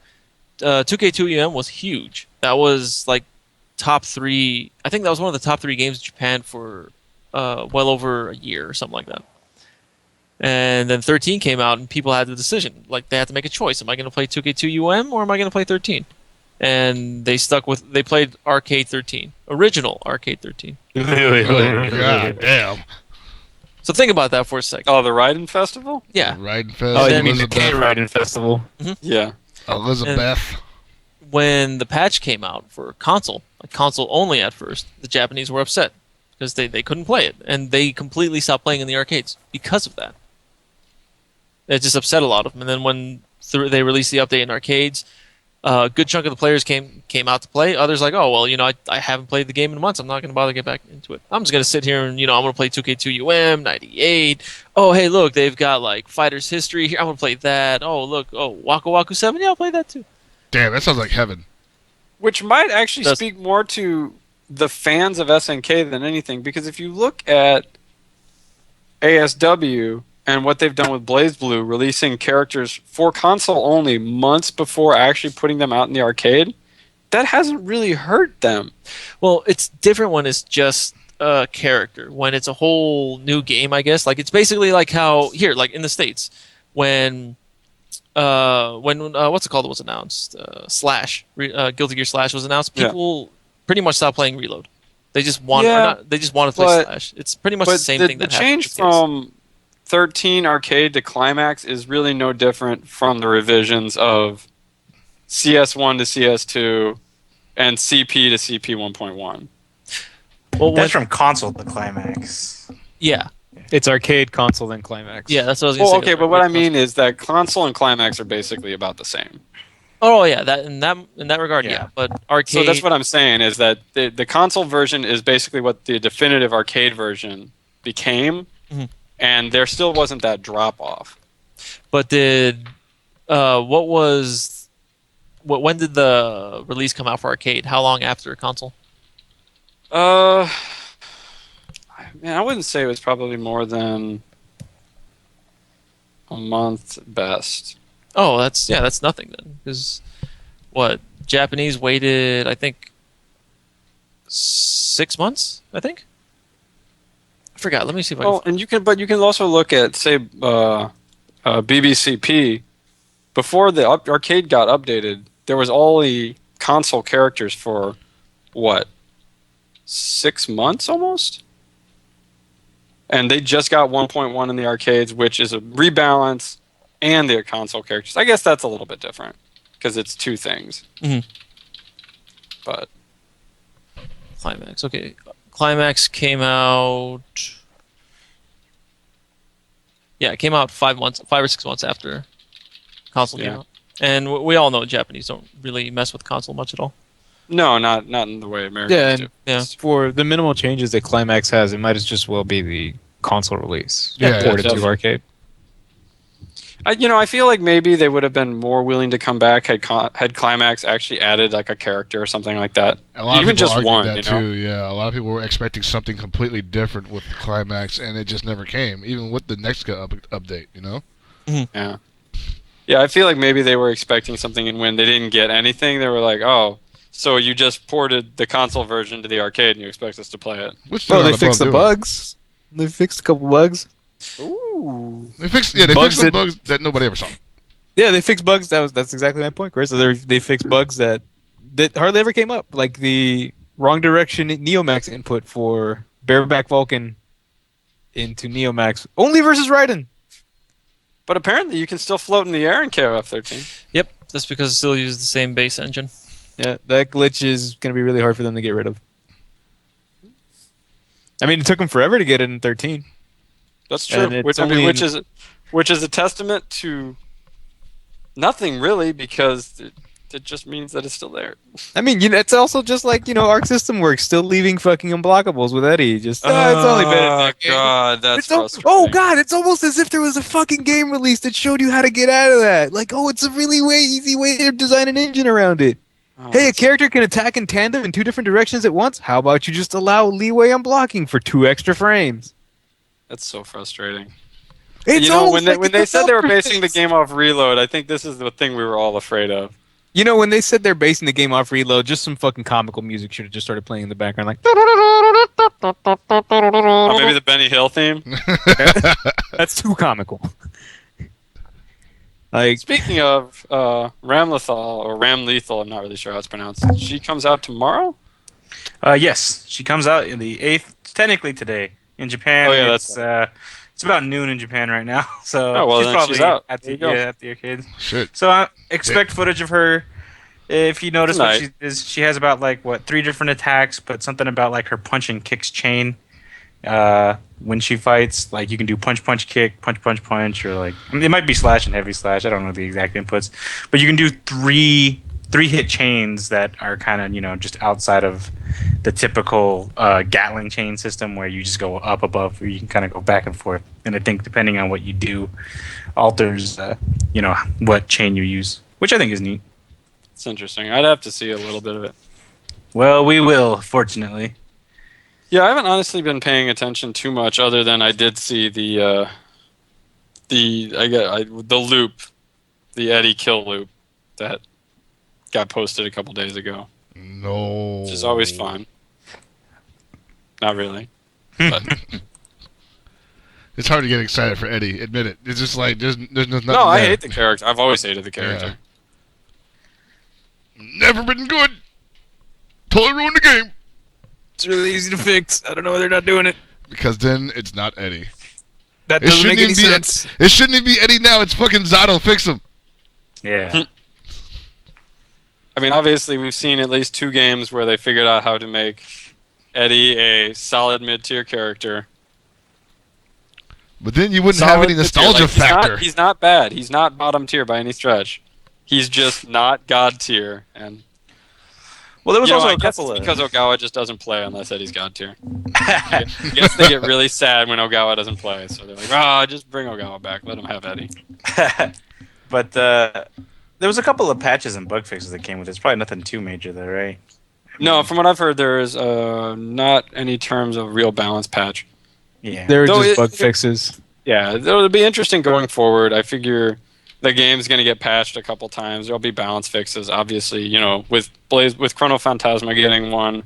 2K2 was huge. That was like top 3. I think that was one of the top 3 games in Japan for well over a year or something like that. And then 13 came out, and people had the decision. Like, they had to make a choice. Am I going to play 2K2 or am I going to play 13? And they played Arcade 13. Original Arcade 13. God damn. So think about that for a second. Oh, the Raiden Festival? Yeah. Riding Oh, Fest. you mean the Elizabeth. K-Riding Festival? Yeah. Elizabeth. When the patch came out for console, like console only at first, the Japanese were upset because they couldn't play it. And they completely stopped playing in the arcades because of that. It just upset a lot of them. And then when they released the update in arcades, a good chunk of the players came out to play. Others like, oh, well, I haven't played the game in months. I'm not going to bother to get back into it. I'm just going to sit here and, I'm going to play 2K2 98. Oh, hey, look, they've got, like, Fighter's History here. I'm going to play that. Oh, look, Waka Waku 7. Yeah, I'll play that too. Damn, that sounds like heaven. Which might actually speak more to the fans of SNK than anything, because if you look at ASW and what they've done with BlazBlue, releasing characters for console only months before actually putting them out in the arcade, that hasn't really hurt them. Well, it's different when it's just a character. When it's a whole new game, I guess. Like, it's basically like how, here, like in the States, when what's it called? It was announced. Slash, Guilty Gear Slash was announced. People pretty much stopped playing Reload. They just want, they just want to play Slash. It's pretty much the same thing. The change from 13 arcade to Climax is really no different from the revisions of CS1 to CS2 and CP to CP 1.1. Well, That's from console to Climax. Yeah. It's arcade, console, then Climax. Yeah, that's what I was going to say. Okay, but what I mean is that console and Climax are basically about the same. Oh yeah, that in that regard, yeah. But arcade. So that's what I'm saying is that the console version is basically what the definitive arcade version became, and there still wasn't that drop off. But when did the release come out for arcade? How long after console? Man, I wouldn't say it was probably more than a month best. Oh, that's nothing then. Because Japanese waited, I think, 6 months. I think. I forgot. Let me see if I. Oh, and you can also look at say BBCP. Before the arcade got updated, there was only console characters for 6 months almost. And they just got 1.1 in the arcades, which is a rebalance, and the console characters. I guess that's a little bit different because it's two things. But Climax. Okay, Climax came out. Yeah, it came out 5 or 6 months after console came out. And we all know Japanese don't really mess with console much at all. No, not in the way Americans do. Yeah. For the minimal changes that Climax has, it might as just well be the console release. Yeah, ported to definitely. arcade. I feel like maybe they would have been more willing to come back had Climax actually added like a character or something like that. A lot Even of people just argued one, that too. Yeah, a lot of people were expecting something completely different with the Climax, and it just never came. Even with the next update, Yeah. Yeah, I feel like maybe they were expecting something, and when they didn't get anything, they were like, "Oh, so you just ported the console version to the arcade, and you expect us to play it?" Which Oh, they're they not fixed the above doing. bugs. They fixed a couple bugs. Ooh. They fixed Bugs some that- bugs that nobody ever saw. Yeah, they fixed bugs. That's exactly my point, Chris. So they fixed bugs that hardly ever came up, like the wrong direction Neomax input for Bareback Vulcan into Neomax only versus Raiden. But apparently, you can still float in the air in KOF 13. Yep, that's because it still uses the same base engine. Yeah, that glitch is going to be really hard for them to get rid of. I mean, it took them forever to get it in 13. That's true. And it's Which is a testament to nothing really, because it just means that it's still there. I mean, it's also just like, Arc System Works still leaving fucking unblockables with Eddie. Just, it's only been a decade. God, that's It's frustrating. oh god, it's almost as if there was a fucking game release that showed you how to get out of that. Like, it's a really easy way to design an engine around it. Oh, Hey, a character can attack in tandem in 2 different directions at once. How about you just allow leeway on blocking for 2 extra frames? that's so frustrating. It's you know, almost when like they it's said they were developers. basing the game off Reload, I think this is the thing we were all afraid of. You know, when they said they're basing the game off Reload, just some fucking comical music should have just started playing in the background, like. Or maybe the Benny Hill theme. That's too comical. Like, Speaking of Ram Lethal, I'm not really sure how it's pronounced. She comes out tomorrow? Yes, she comes out in the 8th, technically today. In Japan, Oh, yeah, it's about noon in Japan right now. So Oh, well, she's then probably she's out. at There the, you go. at the arcade. Shit. So I expect footage of her. If you notice what Tonight. she is, she has about like 3 different attacks, but something about like her punch and kicks chain. When she fights, like you can do punch, punch, kick, punch, punch, punch, or like it might be slash and heavy slash. I don't know the exact inputs, but you can do three hit chains that are kind of just outside of the typical Gatling chain system where you just go up above, or you can kind of go back and forth. And I think depending on what you do, alters what chain you use, which I think is neat. It's interesting. I'd have to see a little bit of it. Well, we will, fortunately. Yeah, I haven't honestly been paying attention too much, other than I did see the loop, the Eddie kill loop that got posted a couple days ago, No. which is always fun. Not really, but It's hard to get excited for Eddie. Admit it. It's just like there's nothing. no, I there. hate the character. I've always hated the character. Never been good. Totally ruined the game. it's really easy to fix. I don't know why they're not doing it. Because then it's not Eddie. That It doesn't shouldn't make any even be. sense. It shouldn't even be Eddie now. It's fucking Zato. Fix him. Yeah. I mean, obviously, we've seen at least 2 games where they figured out how to make Eddie a solid mid-tier character. But then you wouldn't Solid have any mid-tier. nostalgia Like, factor. He's not bad. He's not bottom tier by any stretch. He's just not god tier. And Well, there was also I a guess couple it's of. because Ogawa just doesn't play unless Eddie's god tier. I guess they get really sad when Ogawa doesn't play, so they're like, just bring Ogawa back. Let him have Eddie. But there was a couple of patches and bug fixes that came with it. It's probably nothing too major, though, right? No, from what I've heard, there is not any terms of real balance patch. Yeah. They're Though just it- bug fixes. Yeah, it'll be interesting going forward. I figure the game's going to get patched a couple times. There'll be balance fixes, obviously. With Chrono Phantasma getting one,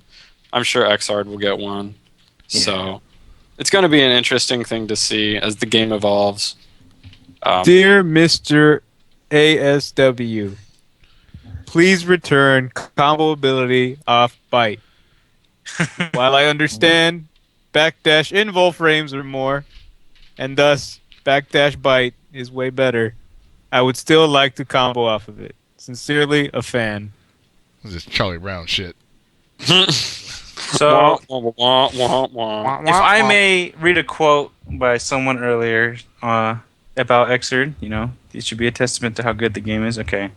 I'm sure Xrd will get one. Yeah. So it's going to be an interesting thing to see as the game evolves. Dear Mr. ASW, please return combo ability off bite. While I understand backdash invul frames are more, and thus backdash bite is way better, I would still like to combo off of it. Sincerely, a fan. This is Charlie Brown shit. So, Wah, wah, wah, wah. if I may read a quote by someone earlier about Xrd, it should be a testament to how good the game is. Okay.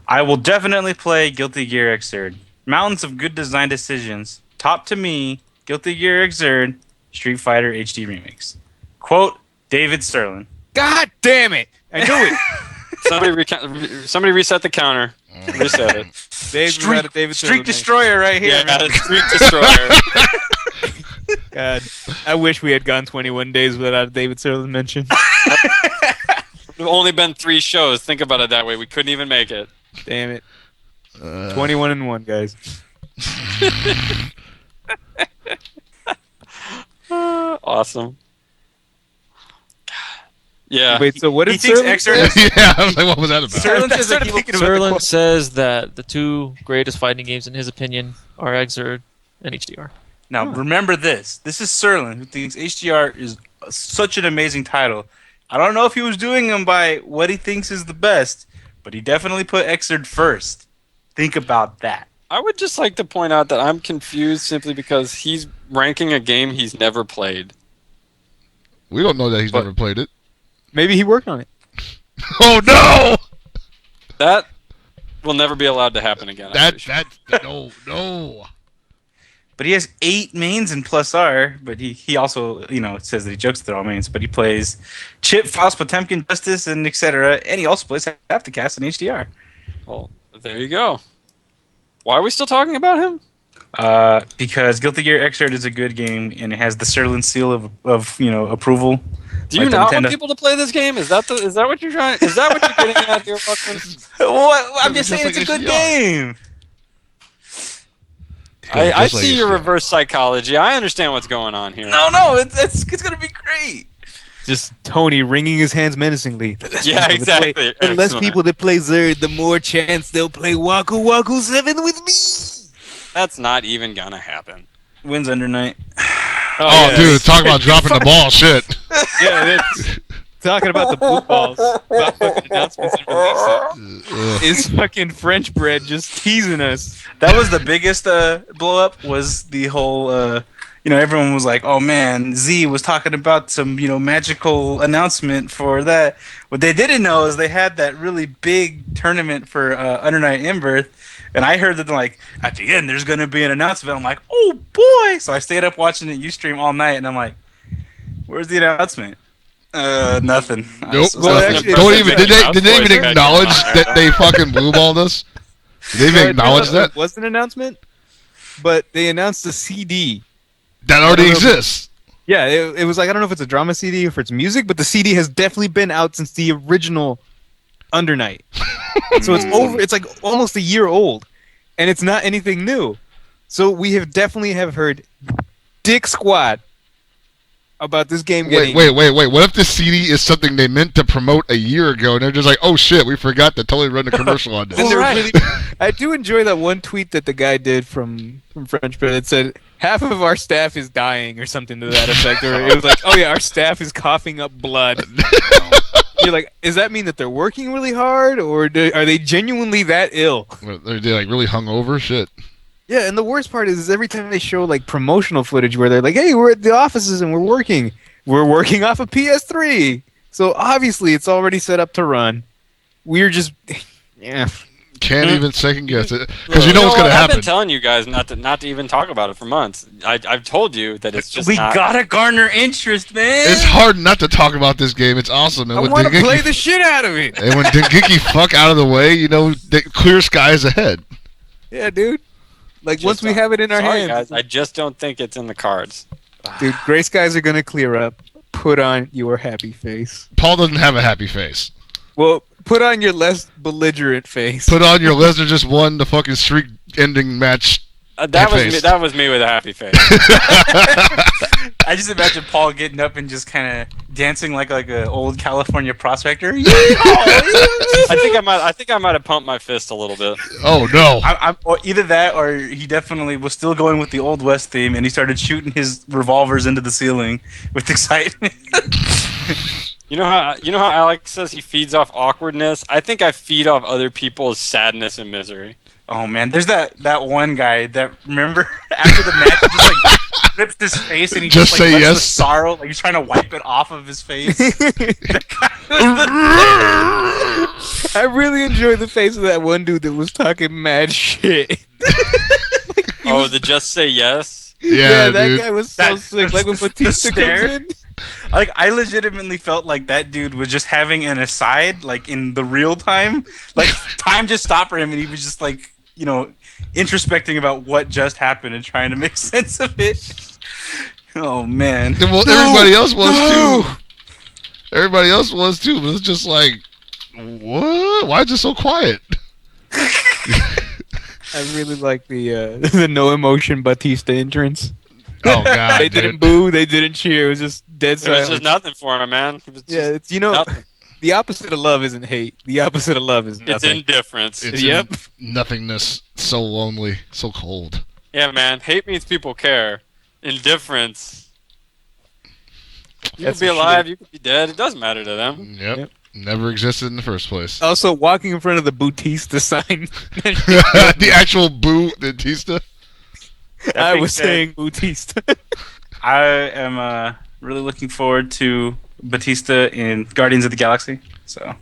I will definitely play Guilty Gear Xrd. Mountains of good design decisions. Top to me, Guilty Gear Xrd, Street Fighter HD Remix. Quote, David Sterling. God damn it! I knew it! Somebody reset the counter. Reset it. Dave's got a David Streak Sterling Destroyer right here. Yeah, man. Street Destroyer. name. God, I wish we had gone 21 days without a David Sterling mention. We've only been 3 shows. Think about it that way. We couldn't even make it. Damn it. 21 and 1, guys. Awesome. Yeah. Wait, so what did He thinks Sterling Xrd say? Yeah, I was like, what was that about? Sterling says that he will Serlin says that the 2 greatest fighting games, in his opinion, are Xrd and HDR. Now, remember this. This is Serlin, who thinks HDR is such an amazing title. I don't know if he was doing them by what he thinks is the best, but he definitely put Xrd first. Think about that. I would just like to point out that I'm confused simply because he's ranking a game he's never played. We don't know that he's never played it. Maybe he worked on it. Oh no! That will never be allowed to happen again. I'm pretty sure. No. But he has 8 mains in Plus R, but he also, says that he jokes that they're all mains, but he plays Chip, Faust, Potemkin, Justice, and etc., and he also plays Hapticast in HDR. Well, there you go. Why are we still talking about him? Because Guilty Gear Xrd is a good game and it has the Sterling seal of approval. Do you Like the not want Nintendo- people to play this game? Is that what you're trying? Is that what you're getting at here, fucking? What? I'm just Just saying like it's a good HDR. game. I Just like see it your should. reverse psychology. I understand what's going on here. No, it's gonna be great. Just Tony wringing his hands menacingly. Yeah, exactly. The less Excellent. people that play Zerd, the more chance they'll play Waku Waku 7 with me. That's not even gonna happen. Wins Under Night. Oh, yeah. dude, talk about dropping the ball. Shit. Yeah, it's talking about the blue balls. About fucking announcements and releases. Is fucking French bread just teasing us? That was the biggest blow up. Was the whole everyone was like, oh man, Z was talking about some magical announcement for that. What they didn't know is they had that really big tournament for Under Night In-Birth. And I heard that like at the end there's gonna be an announcement. I'm like, oh boy! So I stayed up watching it UStream all night, and I'm like, where's the announcement? Nothing. Nope. Well, nothing. actually, Don't it's even. okay. Did they even acknowledge that they fucking blue balled us? Did they even acknowledge that? It was an announcement, but they announced a CD. That already I don't know if- exists. Yeah, it was like, I don't know if it's a drama CD or if it's music, but the CD has definitely been out since the original Under Night. So it's over. It's like almost a year old, and it's not anything new. So we have definitely heard dick squat about this game getting. Wait. What if this CD is something they meant to promote a year ago, and they're just like, oh shit, we forgot to totally run a commercial on this? Then they're Right. really- I do enjoy that one tweet that the guy did from French Bread that said half of our staff is dying or something to that effect. Or it was like, oh yeah, our staff is coughing up blood. You're like, does that mean that they're working really hard, or are they genuinely that ill? They're like really hungover. Shit. Yeah, and the worst part is every time they show like promotional footage where they're like, hey, we're at the offices and we're working off of PS3. So obviously it's already set up to run. We're just, yeah. Can't even second guess it because you know what's gonna I've happen. been telling you guys not to even talk about it for months. I've told you that it's just we not. gotta garner interest, man. It's hard not to talk about this game. It's awesome. And I when want to Dengeki- play the shit out of it. and when Dengeki fuck out of the way, clear skies ahead. Yeah, dude. Like Just once we don't- have it in our Sorry, hands, guys. I just don't think it's in the cards. dude, gray skies are gonna clear up. Put on your happy face. Paul doesn't have a happy face. Well, put on your less belligerent face. Put on your Lesnar just won the fucking streak-ending match. That was face. me. That was me with a happy face. I just imagine Paul getting up and just kind of dancing like an old California prospector. I think I might have pumped my fist a little bit. Oh no! Or either that, or he definitely was still going with the Old West theme, and he started shooting his revolvers into the ceiling with excitement. You know how Alex says he feeds off awkwardness? I think I feed off other people's sadness and misery. Oh man, there's that one guy that remember after the match he just like rips his face and he Just just like say lets the yes. sorrow, like he's trying to wipe it off of his face. I really enjoyed the face of that one dude that was talking mad shit. The just say yes. Yeah, that dude. guy was so That- sick. Like when the Batista stare. comes in. Like I legitimately felt like that dude was just having an aside, like in the real time. Like time just stopped for him, and he was just like, introspecting about what just happened and trying to make sense of it. Oh man. Well, everybody else was too. Everybody else was too, but it's just like, what? Why is it so quiet? I really like the the no emotion Batista entrance. Oh god, They dude. didn't boo, they didn't cheer. It was just dead It was silence. just nothing for him, man. It was just Yeah, it's nothing. the opposite of love isn't hate. The opposite of love is It's nothing. indifference. It's Yep. nothingness. So lonely, so cold. Yeah, man. Hate means people care. Indifference. You That's could be for alive, you could be dead. It doesn't matter to them. Yep. Yep. Never existed in the first place. Also, walking in front of the Bautista sign. The actual Boo Batista. I being was said- saying Bautista. I am really looking forward to Batista in Guardians of the Galaxy. So,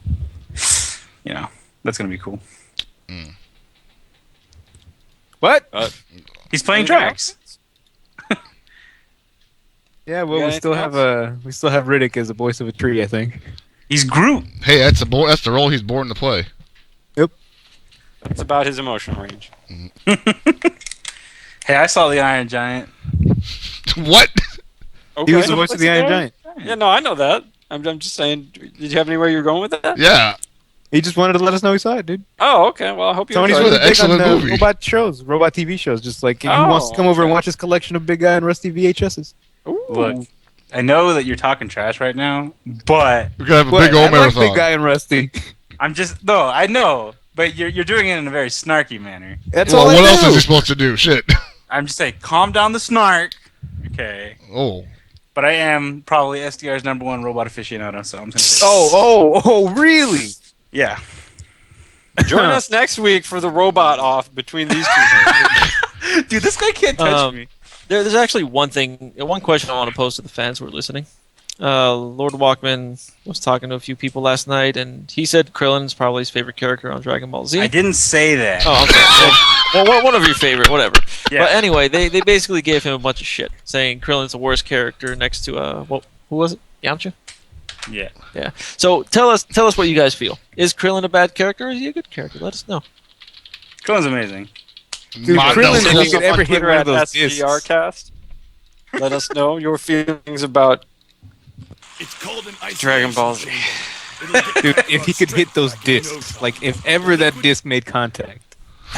that's gonna be cool. What? He's playing Drax. Yeah, well, You we got still anything have we still have Riddick as the voice of a tree, I think. He's Groot. Hey, that's the role he's born to play. It's about his emotional range. Hey, I saw the Iron Giant. What? Okay. He was the voice of the Iron Giant. Yeah, no, I know that. I'm just saying. Did you have anywhere you were going with that? Yeah. He just wanted to let us know he saw it, dude. Oh, okay. Well, I hope you Tony's enjoyed really it. big Excellent on movie. robot shows, robot TV shows. Just like he wants to come over and watch his collection of big guy and rusty VHSs. Ooh. Look, I know that you're talking trash right now, but We're gonna have a But big old I like marathon. big guy and rusty. I'm just no. I know, but you're doing it in a very snarky manner. That's Well, all what I else do. is he supposed to do? Shit. I'm just saying, calm down the snark. Okay. Oh. But I am probably SDR's #1 robot aficionado, so I'm saying. Oh, really? Yeah. Join us next week for the robot off between these two. Dude, this guy can't touch me. There's actually one question I want to pose to the fans who are listening. Lord Walkman was talking to a few people last night, and he said Krillin's probably his favorite character on Dragon Ball Z. I didn't say that. Oh, okay. Well, one of your favorite, whatever. Yeah. But anyway, they basically gave him a bunch of shit, saying Krillin's the worst character next to who was it? Yamcha? Yeah. Yeah. So tell us what you guys feel. Is Krillin a bad character, or is he a good character? Let us know. Krillin's amazing. Dude, Mondo. Krillin, Hit if us you could up ever on hit Twitter one of at those discs. SDRcast. Let us know your feelings about Dragon Ball Z. Dude, if he could hit those discs, like if ever that disc made contact.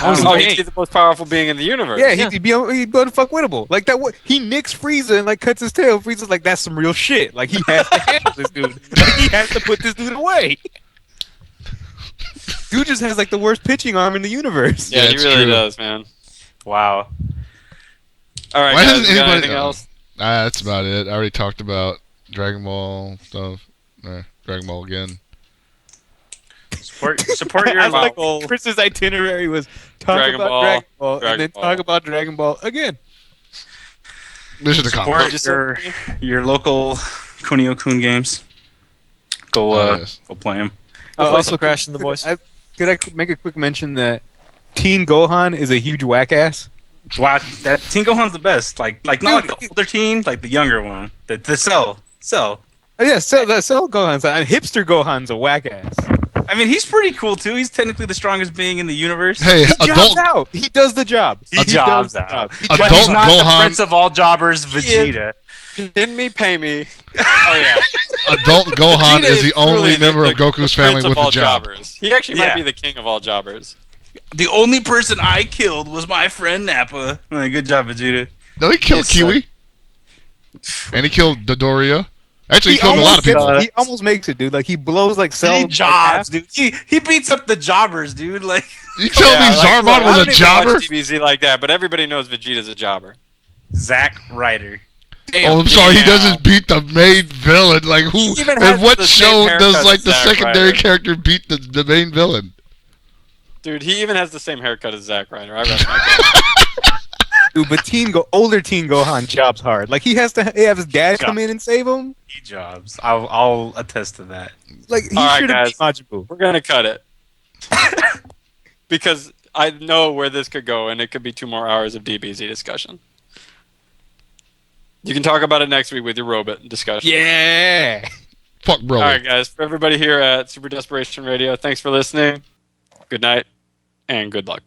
Oh, he'd be the most powerful being in the universe. Yeah, he'd be unfuckwinnable. Like that. He nicks Frieza and like cuts his tail. Frieza's like, that's some real shit. Like he has to handle this dude. Like, he has to put this dude away. Dude just has like the worst pitching arm in the universe. Yeah, he it's really true. does, man. Wow. All right, Why guys, doesn't you got anybody- anything else? That's about it. I already talked about Dragon Ball stuff. Dragon Ball again. Support your I like local. Chris's itinerary was talk Dragon about Ball, Dragon Ball Dragon and then Ball. talk about Dragon Ball again. Mission Support accomplished. your local Kunio-kun games. Go Yes. go play them. Also Crash in the voice. Could I make a quick mention that Teen Gohan is a huge whack ass? Wow, that Teen Gohan's the best. Like not like the older teen, like the younger one. The Cell. Oh yeah, Cell Gohan's hipster Gohan's a whack ass. I mean, he's pretty cool too. He's technically the strongest being in the universe. Hey, He jobs adult out. He does the job. He jobs does the out. job. He But Adult he's not the Gohan- prince of all jobbers, Vegeta. Didn't me, pay me. Oh yeah. Adult Gohan Vegeta is the only truly member the of Goku's prince family of with all a job. jobbers. He actually Yeah. might be the king of all jobbers. The only person I killed was my friend Nappa. Good job, Vegeta. No, he killed Yes, Kiwi. And he killed Dodoria. Actually, he killed a lot of people. He almost makes it, dude. Like he blows like Cell. He jobs, dude. He beats up the jobbers, dude. Like You tell me look, Zarbon I was don't a even jobber? watch DBZ like that, but everybody knows Vegeta's a jobber. Zack Ryder. Oh, I'm sorry. He doesn't beat the main villain. Like who? He even has In what the same show haircut does like as the Zack secondary Ryder. character beat the main villain? Dude, he even has the same haircut as Zack Ryder. I rest my case. Dude, but older Teen Gohan jobs hard. Like he has to have his dad come in and save him. He jobs. I'll attest to that. Like he All right, should have guys. beat Majin Buu. We're gonna cut it because I know where this could go, and it could be 2 more hours of DBZ discussion. You can talk about it next week with your robot discussion. Yeah. Fuck, bro. All right, guys. For everybody here at Super Desperation Radio, thanks for listening. Good night, and good luck.